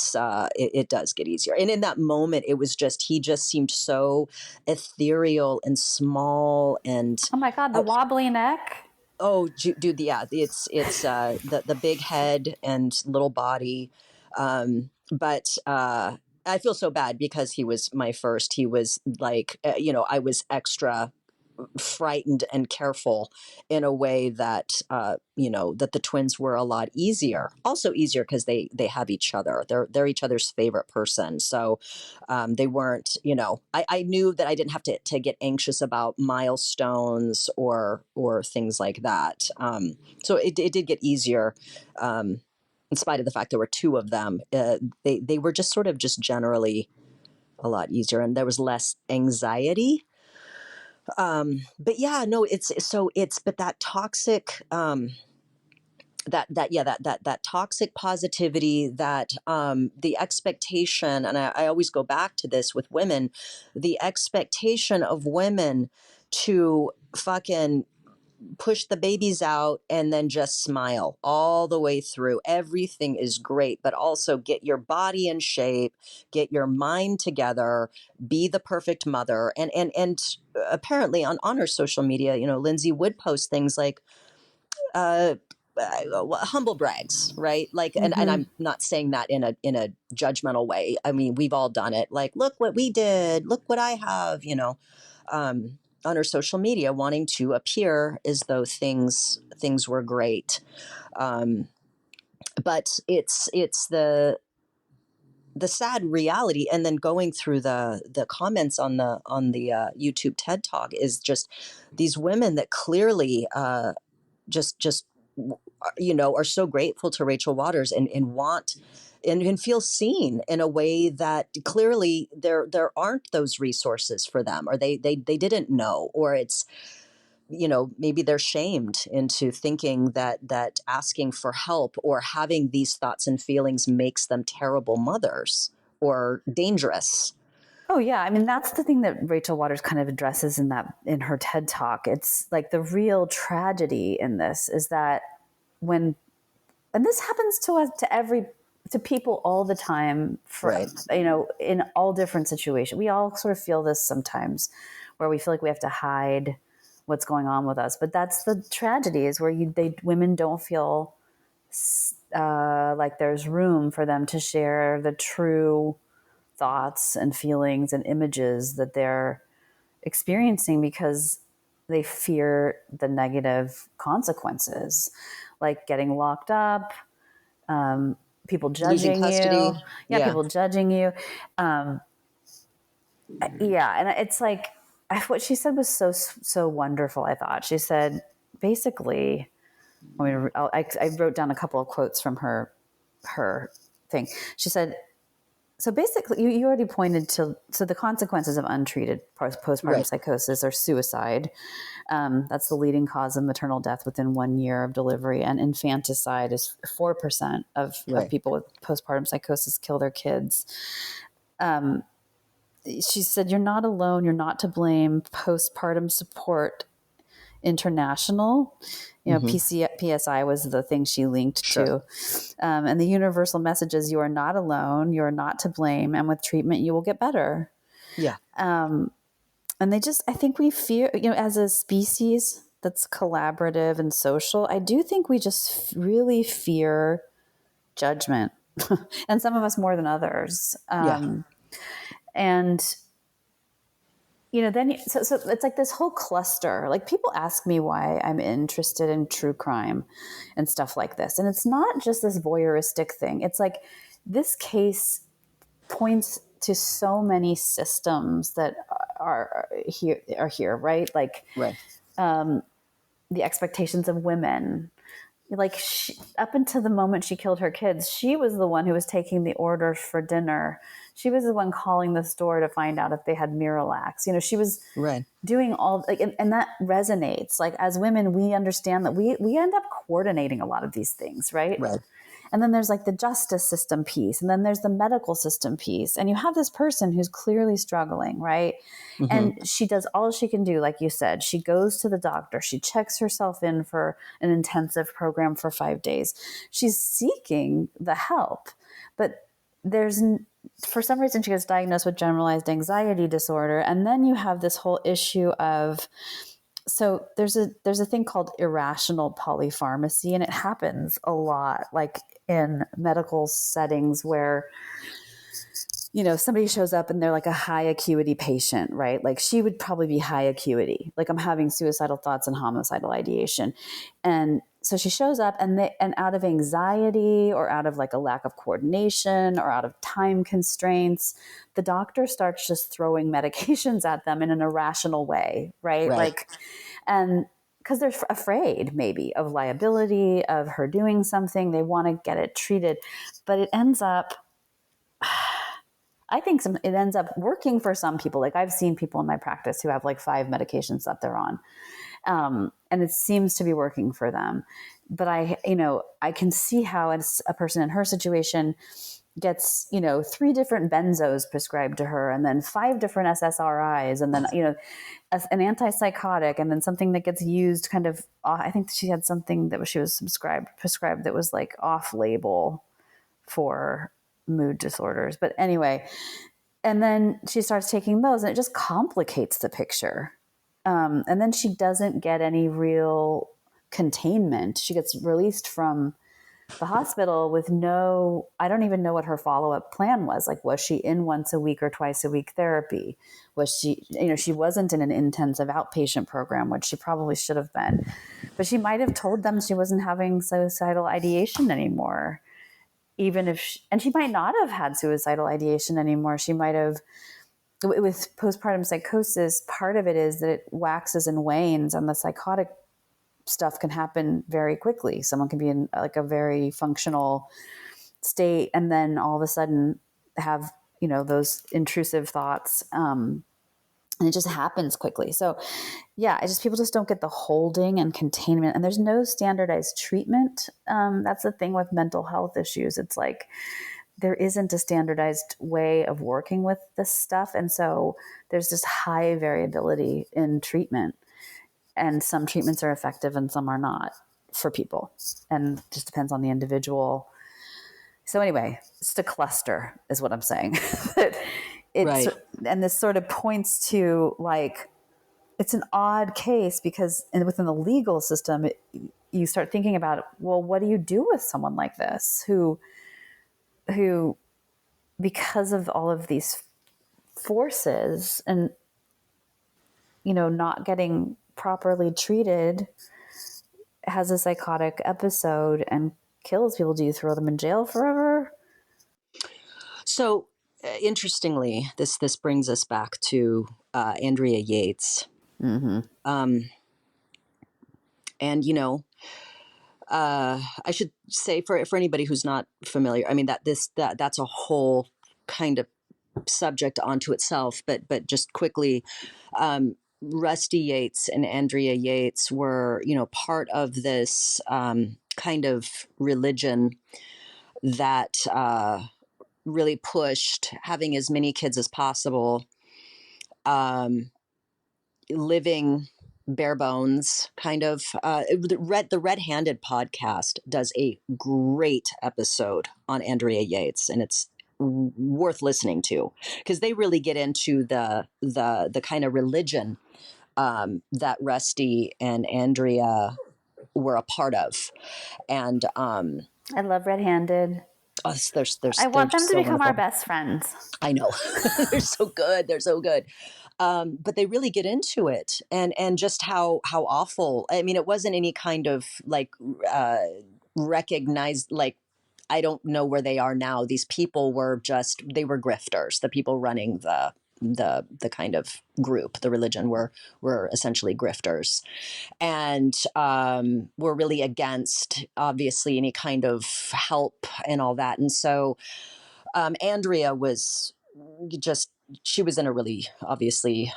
does get easier. And in that moment, it was just, he just seemed so ethereal and small and. Oh my God, the wobbly neck. Oh, dude, yeah, it's the big head and little body, but I feel so bad because he was my first. He was like, I was extra frightened and careful in a way that that the twins were a lot easier. Also easier because they have each other. They're each other's favorite person. So they weren't. I knew that I didn't have to get anxious about milestones or things like that. So it did get easier. In spite of the fact there were two of them, they were just sort of just generally a lot easier, and there was less anxiety. But yeah, no, but that toxic, that toxic positivity, that the expectation, and I always go back to this with women, the expectation of women to fucking push the babies out and then just smile all the way through. Everything is great, but also get your body in shape, get your mind together, be the perfect mother. And apparently on her social media, Lindsay would post things like uh humble brags, right? Like, and Mm-hmm. I'm not saying that in a judgmental way. I mean, we've all done it. Like, look what we did, look what I have, on her social media, wanting to appear as though things were great. But it's the sad reality, and then going through the comments on the YouTube TED Talk is just these women that clearly just are so grateful to Rachel Waters and want and feel seen in a way that clearly there aren't those resources for them, or they didn't know, or it's maybe they're shamed into thinking that asking for help or having these thoughts and feelings makes them terrible mothers or dangerous. Oh yeah, I mean that's the thing that Rachel Waters kind of addresses in her TED Talk. It's like the real tragedy in this is that when, and this happens to us, to people all the time, for Right. in all different situations. We all sort of feel this sometimes, where we feel like we have to hide what's going on with us. But that's the tragedy, is where women don't feel like there's room for them to share the true thoughts and feelings and images that they're experiencing, because they fear the negative consequences, like getting locked up, people Losing judging you. custody. Yeah, Yeah. people judging you. Yeah, and it's like, what she said was so wonderful. I thought she said basically, I wrote down a couple of quotes from her thing. She said, so basically, you already pointed to the consequences of untreated postpartum psychosis are suicide. That's the leading cause of maternal death within 1 year of delivery, and infanticide is 4% of people with postpartum psychosis kill their kids. She said, "You're not alone. You're not to blame. Postpartum Support International." PSI was the thing she linked to. And the universal message is, you are not alone. You are not to blame. And with treatment, you will get better. Yeah. And I think we fear, as a species that's collaborative and social, I do think we just really fear judgment. And some of us more than others. And then so it's like this whole cluster. Like, people ask me why I'm interested in true crime and stuff like this. And it's not just this voyeuristic thing. It's like this case points to so many systems that are here, right? Like, the expectations of women. Like, up until the moment she killed her kids, she was the one who was taking the order for dinner. She was the one calling the store to find out if they had Miralax. She was doing all, like, and that resonates. Like, as women, we understand that we end up coordinating a lot of these things, right? And then there's like the justice system piece, and then there's the medical system piece. And you have this person who's clearly struggling, right? And she does all she can do, like you said. She goes to the doctor. She checks herself in for an intensive program for 5 days. She's seeking the help. But for some reason, she gets diagnosed with generalized anxiety disorder. And then you have this whole issue of, so there's a thing called irrational polypharmacy, and it happens a lot, like in medical settings where, somebody shows up and they're like a high acuity patient, right? Like, she would probably be high acuity. Like, I'm having suicidal thoughts and homicidal ideation. And so she shows up and out of anxiety or out of like a lack of coordination or out of time constraints, the doctor starts just throwing medications at them in an irrational way, right? Like, and because they're afraid maybe of liability, of her doing something, they want to get it treated. But it ends up, I think it ends up working for some people. Like, I've seen people in my practice who have like 5 medications that they're on. And it seems to be working for them. But I can see how a person in her situation gets, 3 different benzos prescribed to her, and then 5 different SSRIs, and then, an antipsychotic, and then something that gets used kind of, I think she had something that she was prescribed that was like off label for mood disorders. But anyway, and then she starts taking those, and it just complicates the picture. And then she doesn't get any real containment. She gets released from the hospital with I don't even know what her follow-up plan was. Like, was she in once a week or twice a week therapy? Was she, she wasn't in an intensive outpatient program, which she probably should have been. But she might have told them she wasn't having suicidal ideation anymore. Even if, and she might not have had suicidal ideation anymore. She might have, with postpartum psychosis, part of it is that it waxes and wanes, and the psychotic stuff can happen very quickly. Someone can be in like a very functional state, and then all of a sudden have, those intrusive thoughts. And it just happens quickly. So yeah, people just don't get the holding and containment, and there's no standardized treatment. That's the thing with mental health issues. It's like, there isn't a standardized way of working with this stuff. And so there's just high variability in treatment, and some treatments are effective and some are not for people. And it just depends on the individual. So anyway, it's a cluster is what I'm saying. And this sort of points to, like, it's an odd case because within the legal system, you start thinking about, well, what do you do with someone like this who, because of all of these forces and, not getting properly treated, has a psychotic episode and kills people? Do you throw them in jail forever? So interestingly, this brings us back to Andrea Yates. Mm-hmm. And, you know, I should say for anybody who's not familiar, I mean, that's a whole kind of subject onto itself, but just quickly, Rusty Yates and Andrea Yates were, you know, part of this kind of religion that really pushed having as many kids as possible, living bare bones kind of. The Red Handed podcast does a great episode on Andrea Yates, and it's worth listening to because they really get into the kind of religion that Rusty and Andrea were a part of. And I love Red Handed. oh, I they're want them just to so become our wonderful. best friends. I know. They're so good. They're so good. But they really get into it and just how awful. I mean, it wasn't any kind of like recognized, like, I don't know where they are now. These people were they were grifters. The people running the kind of group, the religion, were essentially grifters, and were really against obviously any kind of help and all that. And so Andrea was just, she was in a really, obviously,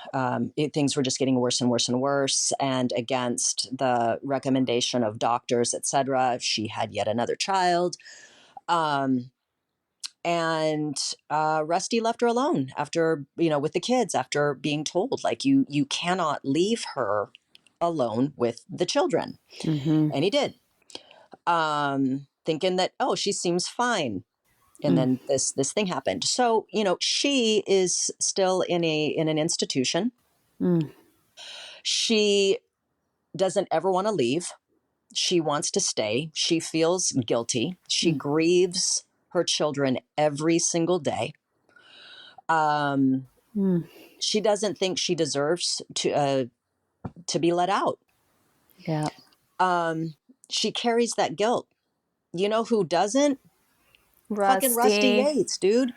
things were just getting worse and worse and worse. And against the recommendation of doctors, etc., she had yet another child. And Rusty left her alone after, you know, with the kids, after being told, like, you cannot leave her alone with the children. Mm-hmm. And he did, thinking that, oh, she seems fine. And Mm. then this thing happened. So, you know, she is still in an institution. Mm. She doesn't ever want to leave. She wants to stay. She feels guilty. She grieves her children every single day. Mm. She doesn't think she deserves to be let out. Yeah. She carries that guilt. You know who doesn't? Fucking Rusty Rusty. Yates, dude.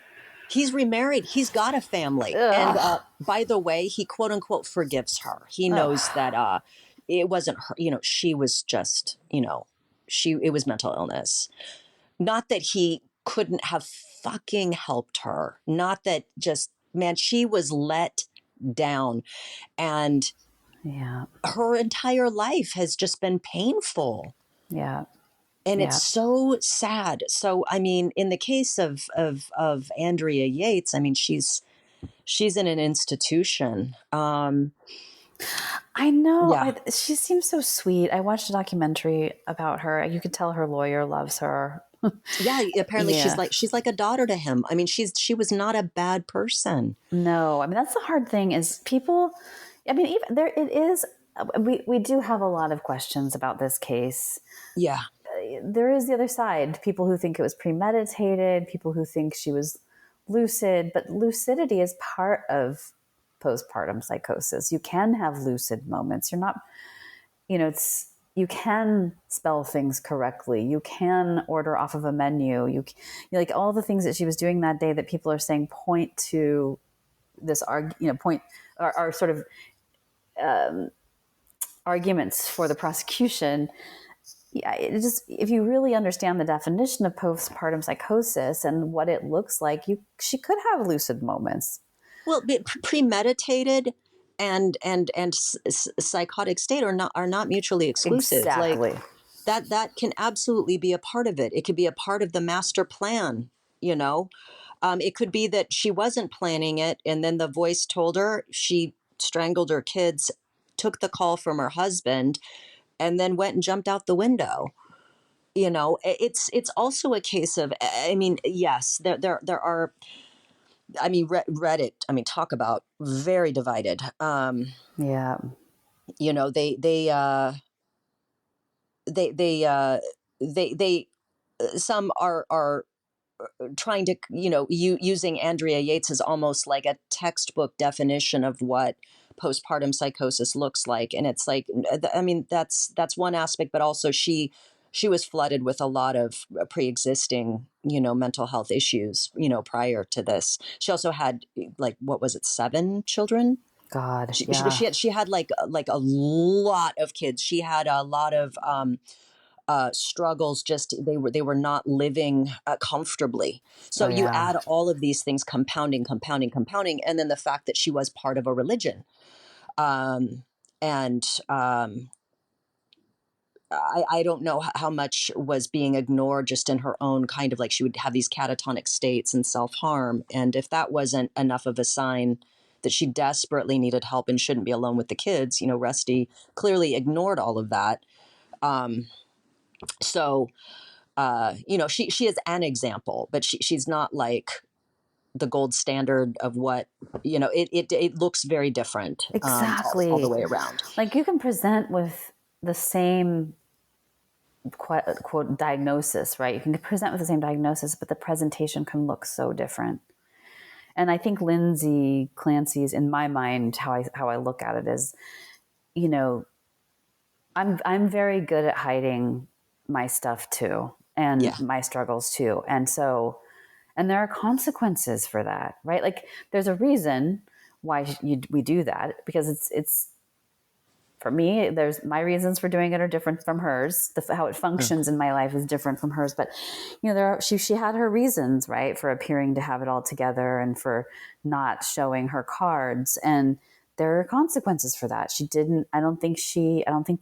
He's remarried. He's got a family. And Ugh. by the way, he quote unquote forgives her. He knows Ugh. that it wasn't her, you know, she was just, you know, it was mental illness. Not that he couldn't have fucking helped her. Not that just, man, she was let down. And Yeah. her entire life has just been painful. Yeah. And Yeah. it's so sad. So, I mean, in the case of Andrea Yates, I mean, she's in an institution. I know. Yeah, She seems so sweet. I watched a documentary about her. You could tell her lawyer loves her. yeah. Apparently, Yeah. she's like a daughter to him. I mean, she was not a bad person. No, I mean that's the hard thing is people. I mean, even there it is. We do have a lot of questions about this case. Yeah, There is the other side. People who think it was premeditated. People who think she was lucid. But lucidity is part of postpartum psychosis. You can have lucid moments. You're not. It's you can spell things correctly. You can order off of a menu. Like all the things that she was doing that day that people are saying point to this point are sort of arguments for the prosecution. Yeah, it just if you really understand the definition of postpartum psychosis and what it looks like, she could have lucid moments. well, premeditated and psychotic state are not mutually exclusive. Like Exactly. that can absolutely be a part of it. It could be a part of the master plan. You know, it could be that she wasn't planning it, and then the voice told her. She strangled her kids, took the call from her husband, and then went and jumped out the window. You know, it's also a case of. I mean, yes, there are. I mean, Reddit. I mean, talk about very divided. Yeah. You know, they they some are trying to, you know, using Andrea Yates as almost like a textbook definition of what postpartum psychosis looks like. And it's like, I mean, that's one aspect, but also she she was flooded with a lot of pre-existing, mental health issues, prior to this. She also had like, what was it, 7 children? God, She, yeah. she had like a lot of kids. She had a lot of struggles. Just they were not living comfortably. So Oh, you yeah. add all of these things, compounding, and then the fact that she was part of a religion, and I don't know how much was being ignored just in her own kind of, like, she would have these catatonic states and self-harm. And if that wasn't enough of a sign that she desperately needed help and shouldn't be alone with the kids, Rusty clearly ignored all of that. So, she is an example, but she's not like the gold standard of what, it looks very different, all the Exactly. way around. Like you can present with the same quote diagnosis, right? You can present with the same diagnosis, but the presentation can look so different. And I think Lindsay Clancy's, in my mind, how I look at it is, I'm very good at hiding my stuff too, and Yeah. my struggles too. And so, and there are consequences for that, right? Like there's a reason why we do that, because it's for me, there's my reasons for doing it are different from hers. How it Sure. functions in my life is different from hers. But she had her reasons, right, for appearing to have it all together and for not showing her cards. And there are consequences for that. She didn't. I don't think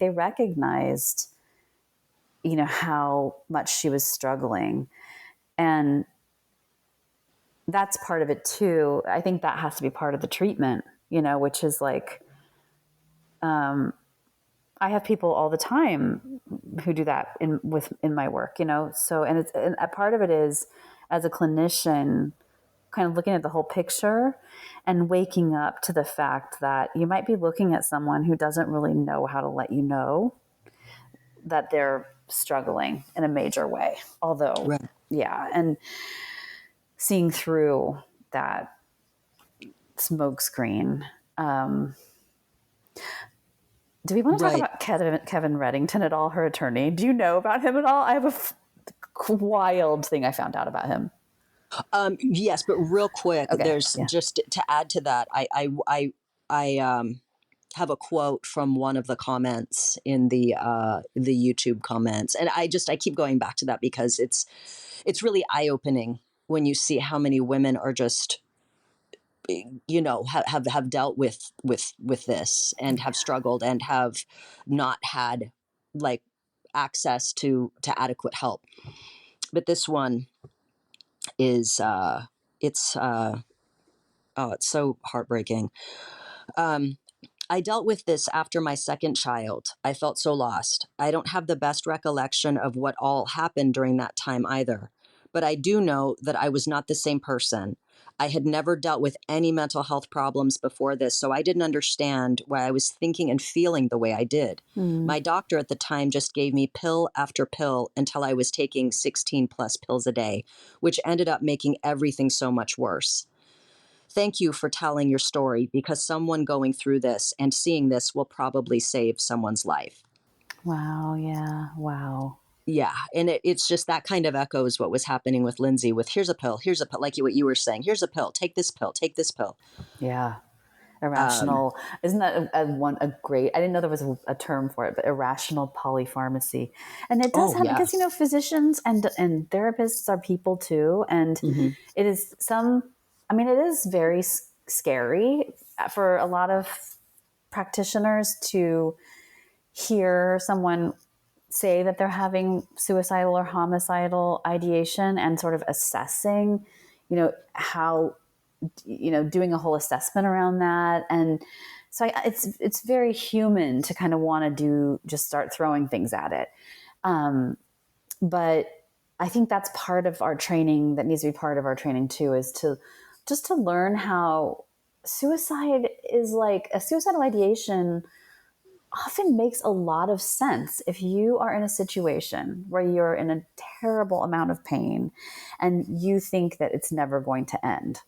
they recognized, how much she was struggling, and that's part of it too. I think that has to be part of the treatment, which is like. I have people all the time who do that in my work, So, and a part of it is, as a clinician, kind of looking at the whole picture and waking up to the fact that you might be looking at someone who doesn't really know how to let you know that they're struggling in a major way. Although, Right. yeah, and seeing through that smokescreen. Do we want to talk Right. about Kevin Reddington at all, her attorney? Do you know about him at all? I have a wild thing I found out about him. Yes, but real quick, Okay, there's yeah. just to add to that. I have a quote from one of the comments in the YouTube comments, and I keep going back to that because it's really eye opening when you see how many women are just, have dealt with this and have struggled and have not had like access to adequate help. But this one is it's it's so heartbreaking. I dealt with this after my second child. I felt so lost. I don't have the best recollection of what all happened during that time either. But I do know that I was not the same person. I had never dealt with any mental health problems before this, so I didn't understand why I was thinking and feeling the way I did. My doctor at the time just gave me pill after pill until I was taking 16 plus pills a day, which ended up making everything so much worse. Thank you for telling your story, because someone going through this and seeing this will probably save someone's life. Wow. Yeah. Wow. Yeah. And it's just that kind of echoes what was happening with Lindsay with here's a pill, like what you were saying, here's a pill, take this pill, take this pill. Yeah. Um, Irrational. Isn't that a great, I didn't know there was a term for it, but irrational polypharmacy. And it does oh, happen because, yes. physicians and therapists are people too. And Mm-hmm. it is it is very scary for a lot of practitioners to hear someone say that they're having suicidal or homicidal ideation and sort of assessing, how, doing a whole assessment around that. And so it's very human to kind of want to just start throwing things at it. But I think that's part of our training that needs to be part of our training too, is to learn how suicide is like a suicidal ideation often makes a lot of sense if you are in a situation where you're in a terrible amount of pain and you think that it's never going to end.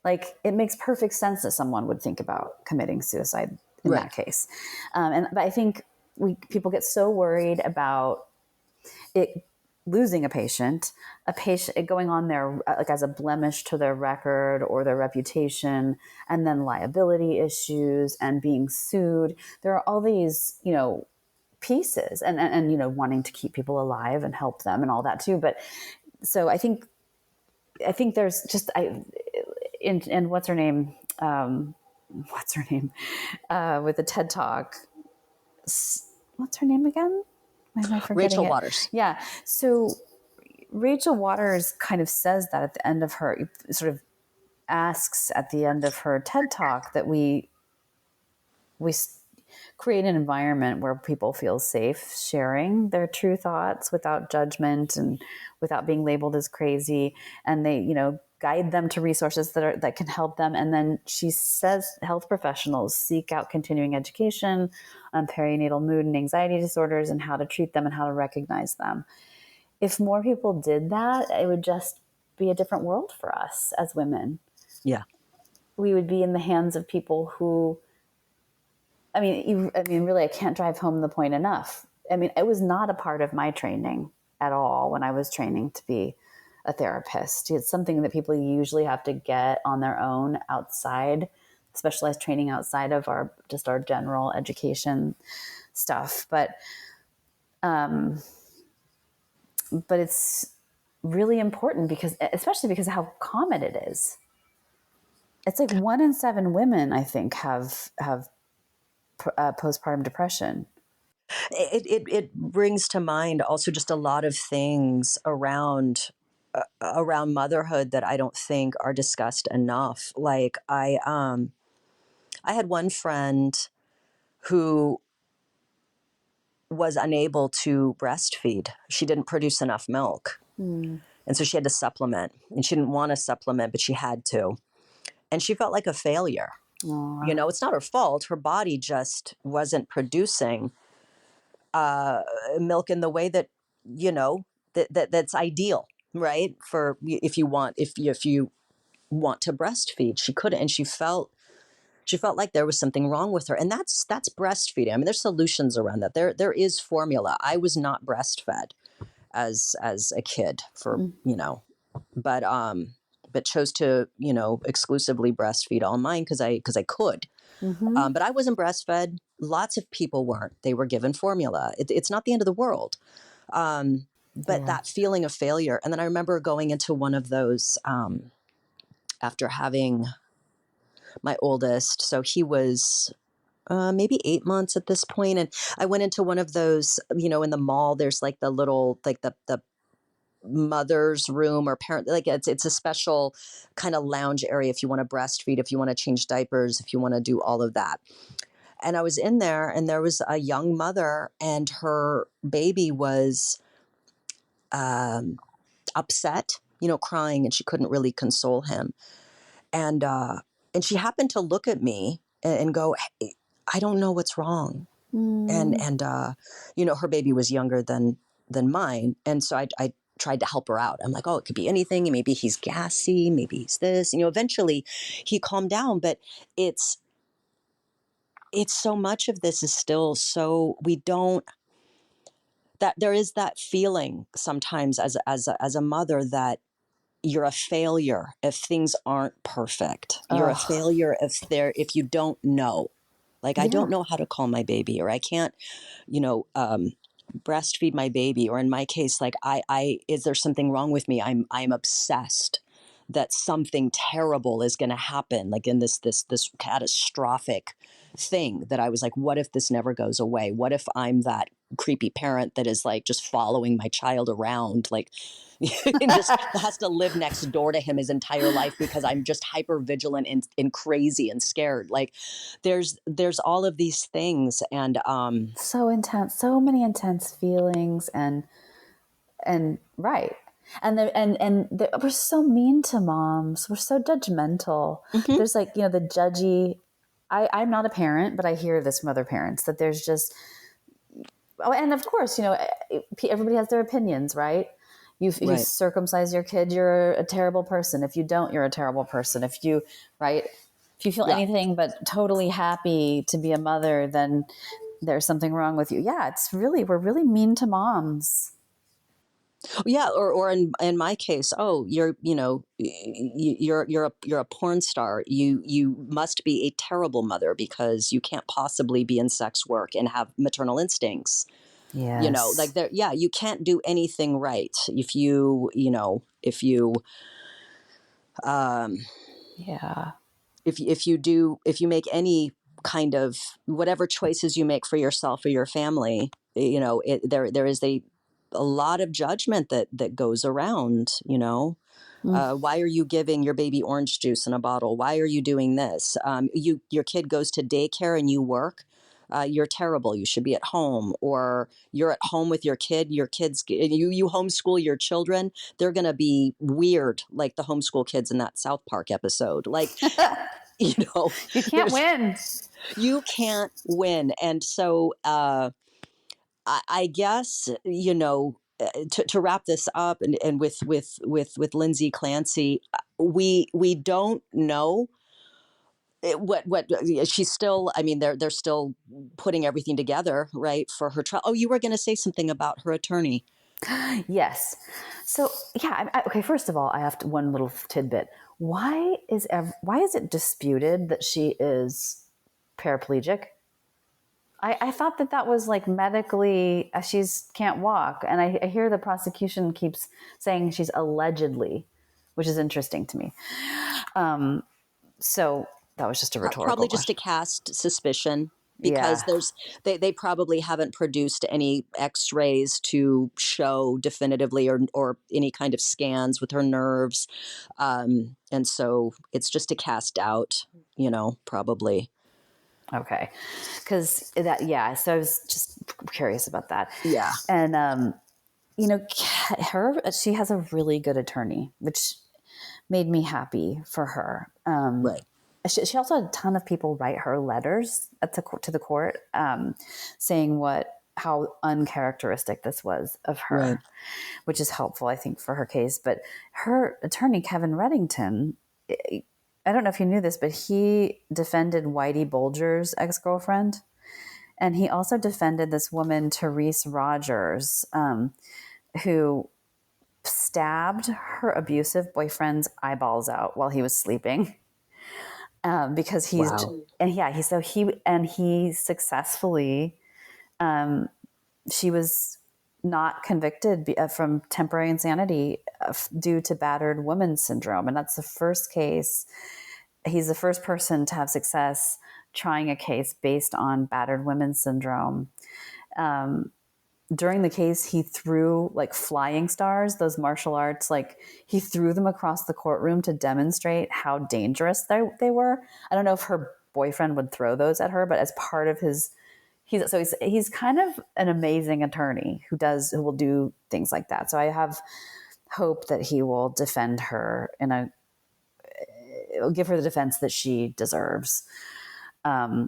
Like, it makes perfect sense that someone would think about committing suicide in Right. that case. But I think people get so worried about it losing a patient going on there like as a blemish to their record or their reputation, and then liability issues and being sued. There are all these, pieces, and wanting to keep people alive and help them and all that too. But so I think there's just and what's her name? With the TED Talk. What's her name again? Why am I forgetting Rachel it? Waters. Yeah. So Rachel Waters kind of says that at the end of her, sort of asks at the end of her TED Talk that we create an environment where people feel safe sharing their true thoughts without judgment and without being labeled as crazy, and they guide them to resources that can help them. And then she says health professionals seek out continuing education on perinatal mood and anxiety disorders and how to treat them and how to recognize them. If more people did that, it would just be a different world for us as women. Yeah. We would be in the hands of people who, really, I can't drive home the point enough. It was not a part of my training at all when I was training to be a therapist. It's something that people usually have to get on their own outside, specialized training outside of our general education stuff. But it's really important especially because of how common it is. It's like 1 in 7 women, I think, have postpartum depression. It brings to mind also just a lot of things around motherhood that I don't think are discussed enough. Like I had one friend who was unable to breastfeed. She didn't produce enough milk. And so she had to supplement, and she didn't want to supplement, but she had to. And she felt like a failure. Aww. It's not her fault. Her body just wasn't producing milk in the way that, that's ideal, right? For if you want to breastfeed, she couldn't. And she felt like there was something wrong with her. And that's breastfeeding. There's solutions around that. There is formula. I was not breastfed as a kid but chose to, exclusively breastfeed all mine because I could. Mm-hmm. But I wasn't breastfed. Lots of people weren't. They were given formula. It's not the end of the world. But that feeling of failure. And then I remember going into one of those after having my oldest. So he was maybe 8 months at this point. And I went into one of those, in the mall, there's like the little, like the mother's room or parent, like it's a special kind of lounge area if you want to breastfeed, if you want to change diapers, if you want to do all of that. And I was in there, and there was a young mother, and her baby was upset, crying, and she couldn't really console him. And she happened to look at me and go, "Hey, I don't know what's wrong." And her baby was younger than mine, and so I tried to help her out. I'm like, "Oh, it could be anything. Maybe he's gassy. Maybe he's this." Eventually he calmed down, but it's so much of this is still so we don't. That there is that feeling sometimes as a mother that you're a failure if things aren't perfect. You're a failure if you don't know. Like, I don't know how to call my baby, or I can't, breastfeed my baby, or in my case, like I is there something wrong with me? I'm obsessed that something terrible is going to happen, like in this catastrophic thing that I was like, what if this never goes away? What if I'm that creepy parent that is like just following my child around, like and just has to live next door to him his entire life because I'm just hyper vigilant and crazy and scared. Like there's all of these things, and so intense, so many intense feelings, and right. We're so mean to moms. We're so judgmental. mm-hmm. There's like, the judgy. I'm not a parent, but I hear this from other parents that there's just, and of course, everybody has their opinions, right? If you Right. circumcise your kid, you're a terrible person. If you don't, you're a terrible person. If you feel anything but totally happy to be a mother, then there's something wrong with you. Yeah, we're really mean to moms. Yeah, or in my case, oh, you're a porn star. You must be a terrible mother because you can't possibly be in sex work and have maternal instincts. Like Yes. there, yeah, you can't do anything right um, Yeah. if you make any kind of whatever choices you make for yourself or your family, there is a lot of judgment that goes around. Mm. Why are you giving your baby orange juice in a bottle? Why are you doing this? Your kid goes to daycare and you work. You're terrible. You should be at home, or you're at home with your kid. Your kids, you homeschool your children. They're going to be weird, like the homeschool kids in that South Park episode. Like, you know, You can't there's win. you can't win, and so I guess to wrap this up, and with Lindsay Clancy, we don't know what she's still. I mean, they're still putting everything together, right, for her trial. Oh, you were going to say something about her attorney. Yes. So yeah. Okay. First of all, I have one little tidbit. Why is it disputed that she is paraplegic? I thought that was like medically, she's can't walk, and I hear the prosecution keeps saying she's allegedly, which is interesting to me. So that was just a rhetorical Probably just to question. cast suspicion, because Yeah. they probably haven't produced any x-rays to show definitively, or any kind of scans with her nerves, and so it's just to cast doubt, probably. Okay. Because yeah. So I was just curious about that, Yeah, and she has a really good attorney, which made me happy for her. right, She also had a ton of people write her letters to the court, saying how uncharacteristic this was of right. her, which is helpful, I think, for her case. But her attorney, Kevin Reddington, I don't know if you knew this, but he defended Whitey Bulger's ex-girlfriend. And he also defended this woman, Therese Rogers, who stabbed her abusive boyfriend's eyeballs out while he was sleeping. Because Wow. he successfully, she was not convicted from temporary insanity due to battered woman syndrome. And that's the first case. He's the first person to have success trying a case based on battered women syndrome. During the case, he threw like flying stars, those martial arts, like he threw them across the courtroom to demonstrate how dangerous they were. I don't know if her boyfriend would throw those at her, but as part of he's kind of an amazing attorney who will do things like that. So I have hope that he will defend her give her the defense that she deserves. Yeah,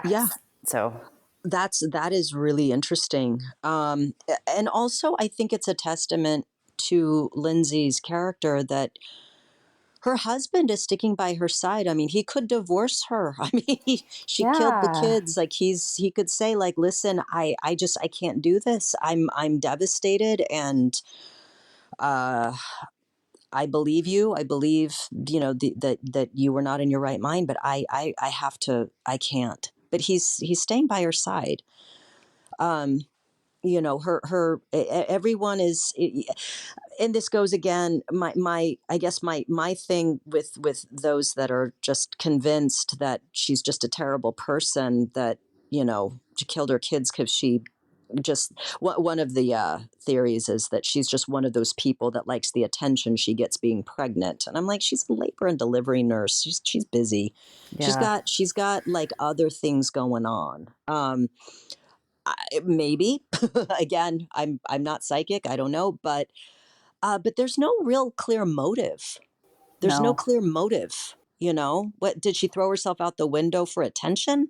Yes. So that is really interesting. And also, I think it's a testament to Lindsay's character that her husband is sticking by her side. I mean, he could divorce her. I mean, she killed the yeah. kids. Like he could say, like, listen, I can't do this. I'm devastated, and uh, I believe you. I believe, that you were not in your right mind, but I have to. I can't. But he's staying by her side. Um, everyone is, and this goes again, my I guess my thing with those that are just convinced that she's just a terrible person, that she killed her kids because she just, one of the theories is that she's just one of those people that likes the attention she gets being pregnant, and I'm like, she's a labor and delivery nurse. She's busy. Yeah. She's got like other things going on. Maybe again, I'm not psychic. I don't know, but there's no real clear motive. There's no No. clear motive. What did she throw herself out the window for attention?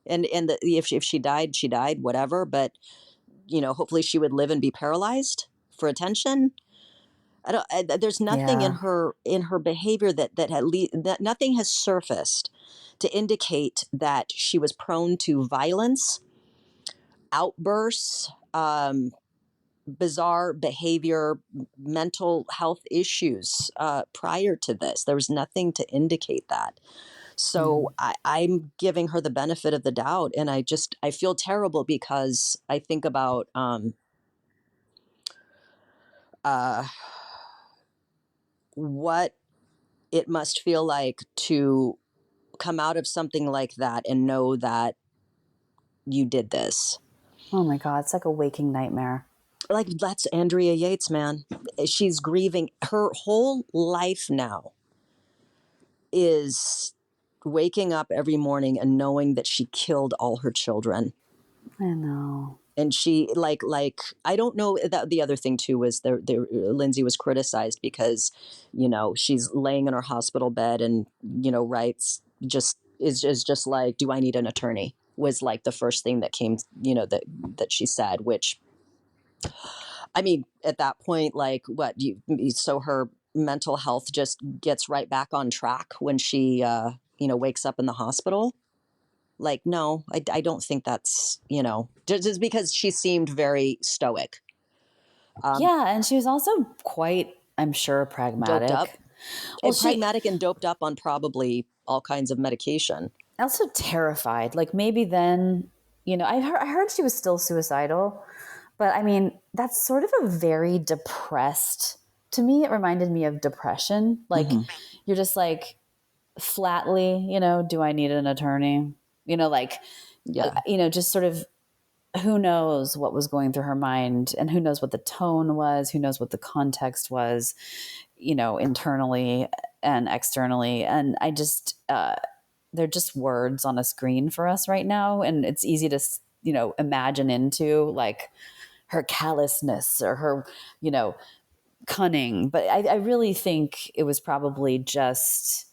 If she died, she died. Whatever. But hopefully she would live and be paralyzed for attention. There's nothing Yeah. in her behavior that nothing has surfaced to indicate that she was prone to violence, outbursts, bizarre behavior, mental health issues prior to this. There was nothing to indicate that. So I'm giving her the benefit of the doubt. And I feel terrible because I think about what it must feel like to come out of something like that and know that you did this. Oh my God, it's like a waking nightmare. Like, that's Andrea Yates, man. She's grieving. Her whole life now is waking up every morning and knowing that she killed all her children. I know. And she like I don't know that the other thing too was Lindsay was criticized because, she's laying in her hospital bed and, writes just is just like, do I need an attorney? Was like the first thing that came, that she said, which, I mean, at that point, like so her mental health just gets right back on track when she, wakes up in the hospital. Like, no, I don't think that's, just because she seemed very stoic. Yeah, and she was also quite, I'm sure, Doped up. pragmatic. Well, And pragmatic and doped up on probably all kinds of medication. also terrified. Like maybe then, I heard she was still suicidal, but I mean, that's sort of a very depressed. To me, it reminded me of depression. Like you're just like flatly, do I need an attorney? Like, Yeah. just sort of who knows what was going through her mind and who knows what the tone was, who knows what the context was, internally and externally. And I just, they're just words on a screen for us right now. And it's easy to, imagine into like her callousness or her, cunning. But I really think it was probably just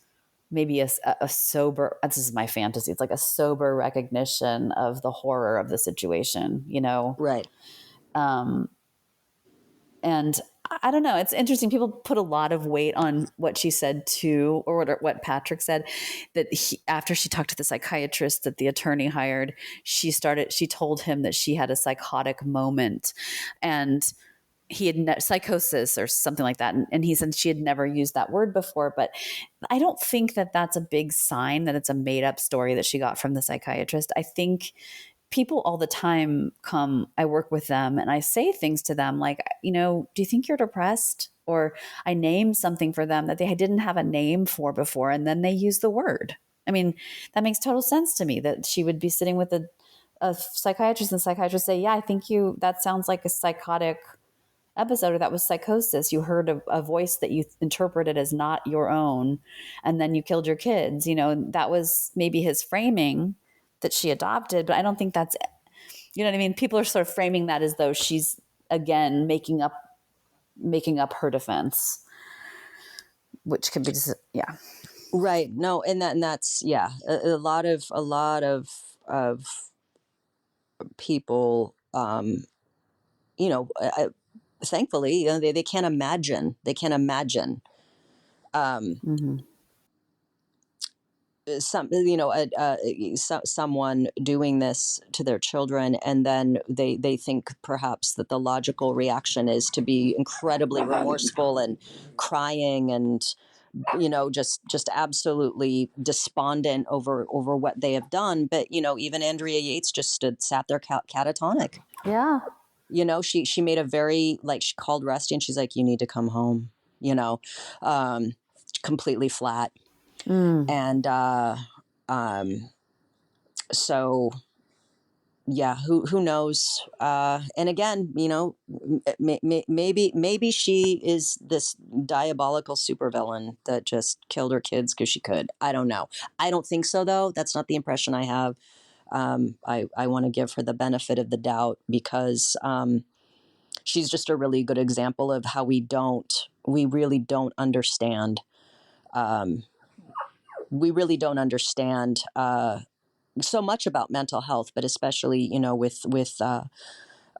maybe a sober, this is my fantasy, it's like a sober recognition of the horror of the situation, Right. And I don't know, it's interesting. People put a lot of weight on what she said too, or what Patrick said, that after she talked to the psychiatrist that the attorney hired, she told him that she had a psychotic moment, and he had psychosis or something like that. And he said she had never used that word before, but I don't think that that's a big sign that it's a made up story that she got from the psychiatrist. I think people all the time I work with them and I say things to them like, do you think you're depressed? Or I name something for them that they didn't have a name for before. And then they use the word. I mean, that makes total sense to me that she would be sitting with a psychiatrist and the psychiatrist say, yeah, I think that sounds like a psychotic episode, or that was psychosis. You heard a voice that you interpreted as not your own, and then you killed your kids. That was maybe his framing that she adopted, but I don't think that's, what I mean? People are sort of framing that as though she's again making up her defense, which could be just, yeah. Right. No, and that's, yeah, a lot of people, thankfully, they can't imagine. They can't imagine someone doing this to their children, and then they think perhaps that the logical reaction is to be incredibly remorseful and crying and just absolutely despondent over what they have done. But even Andrea Yates just sat there catatonic. Yeah. She made a very, like, she called Rusty and she's like, you need to come home, completely flat. And so yeah, who knows? And again, maybe she is this diabolical supervillain that just killed her kids because she could. I don't know. I don't think so, though. That's not the impression I have. I want to give her the benefit of the doubt because she's just a really good example of how we really don't understand. We really don't understand so much about mental health, but especially, with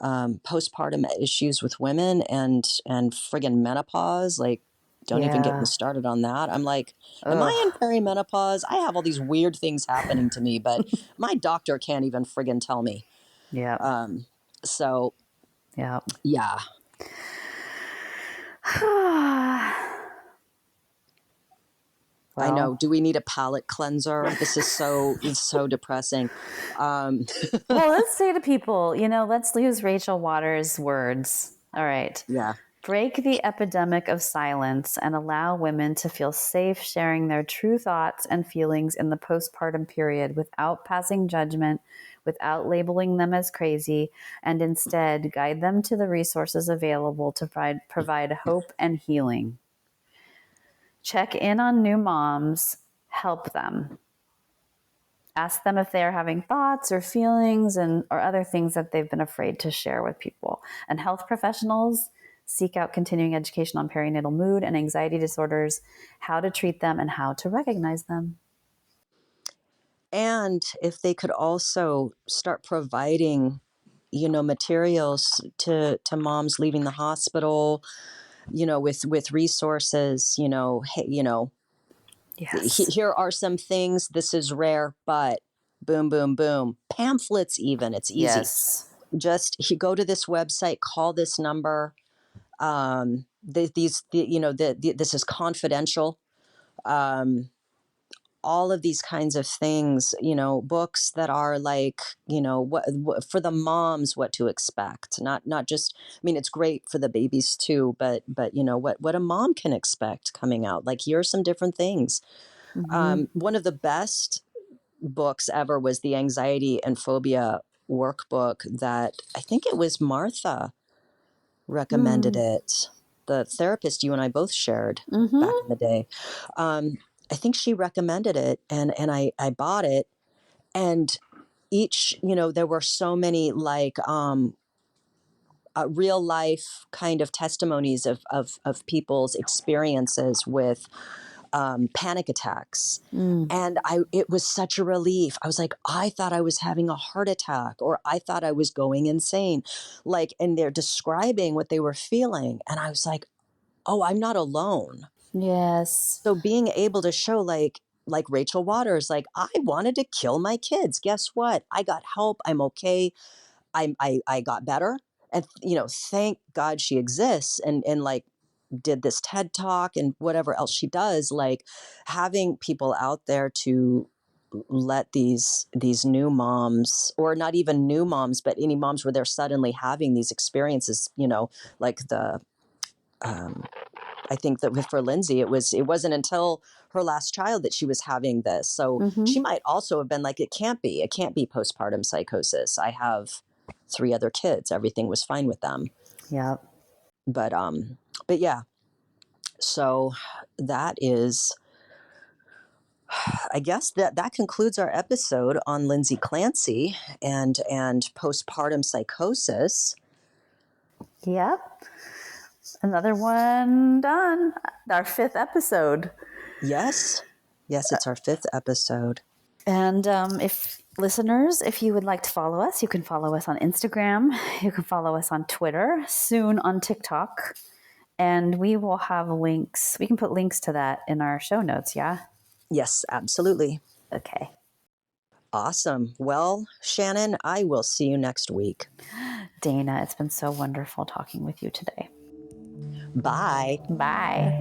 postpartum issues with women and friggin' menopause. Like, don't even get me Yeah. started on that. I'm like, am I in Ugh. perimenopause? I have all these weird things happening to me, but my doctor can't even friggin' tell me. Yeah. So Yeah. Yeah. I know. Do we need a palate cleanser? This is so depressing. Well, let's say to people, let's use Rachel Waters' words. All right. Yeah. Break the epidemic of silence and allow women to feel safe sharing their true thoughts and feelings in the postpartum period without passing judgment, without labeling them as crazy, and instead guide them to the resources available to provide hope and healing. Check in on new moms, help them. Ask them if they are having thoughts or feelings or other things that they've been afraid to share with people. And health professionals, seek out continuing education on perinatal mood and anxiety disorders, how to treat them and how to recognize them. And if they could also start providing, materials to moms leaving the hospital, with resources, hey, Yes. here are some things. This is rare, but boom, boom, boom. Pamphlets, even. It's easy. Yes. Just go to this website, call this number. This is confidential. All of these kinds of things, books that are like, what for the moms, what to expect, not just, I mean, it's great for the babies too, but what a mom can expect coming out. Like, here are some different things. Mm-hmm. One of the best books ever was the anxiety and phobia workbook that I think it was Martha recommended it. The therapist you and I both shared back in Mm-hmm. the day. I think she recommended it, and I bought it. And each, there were so many like real life kind of testimonies of people's experiences with panic attacks. And it was such a relief. I was like, I thought I was having a heart attack, or I thought I was going insane. Like, and they're describing what they were feeling. And I was like, oh, I'm not alone. Yes. So being able to show like Rachel Waters, like, I wanted to kill my kids. Guess what? I got help. I'm okay. I got better. And, thank God she exists, and like did this TED talk and whatever else she does, like having people out there to let these new moms, or not even new moms, but any moms where they're suddenly having these experiences, like the, I think that for Lindsay, it wasn't until her last child that she was having this. So Mm-hmm. she might also have been like, it can't be postpartum psychosis. I have 3 other kids. Everything was fine with them. Yep. But yeah, so that is, I guess that concludes our episode on Lindsay Clancy and postpartum psychosis. Yep. Another one done. Our 5th episode. Yes, it's our 5th episode. And if you would like to follow us, you can follow us on Instagram. You can follow us on Twitter, soon on TikTok. And we will have links. We can put links to that in our show notes, yeah? Yes, absolutely. Okay. Awesome. Well, Shannon, I will see you next week. Dana, it's been so wonderful talking with you today. Bye. Bye.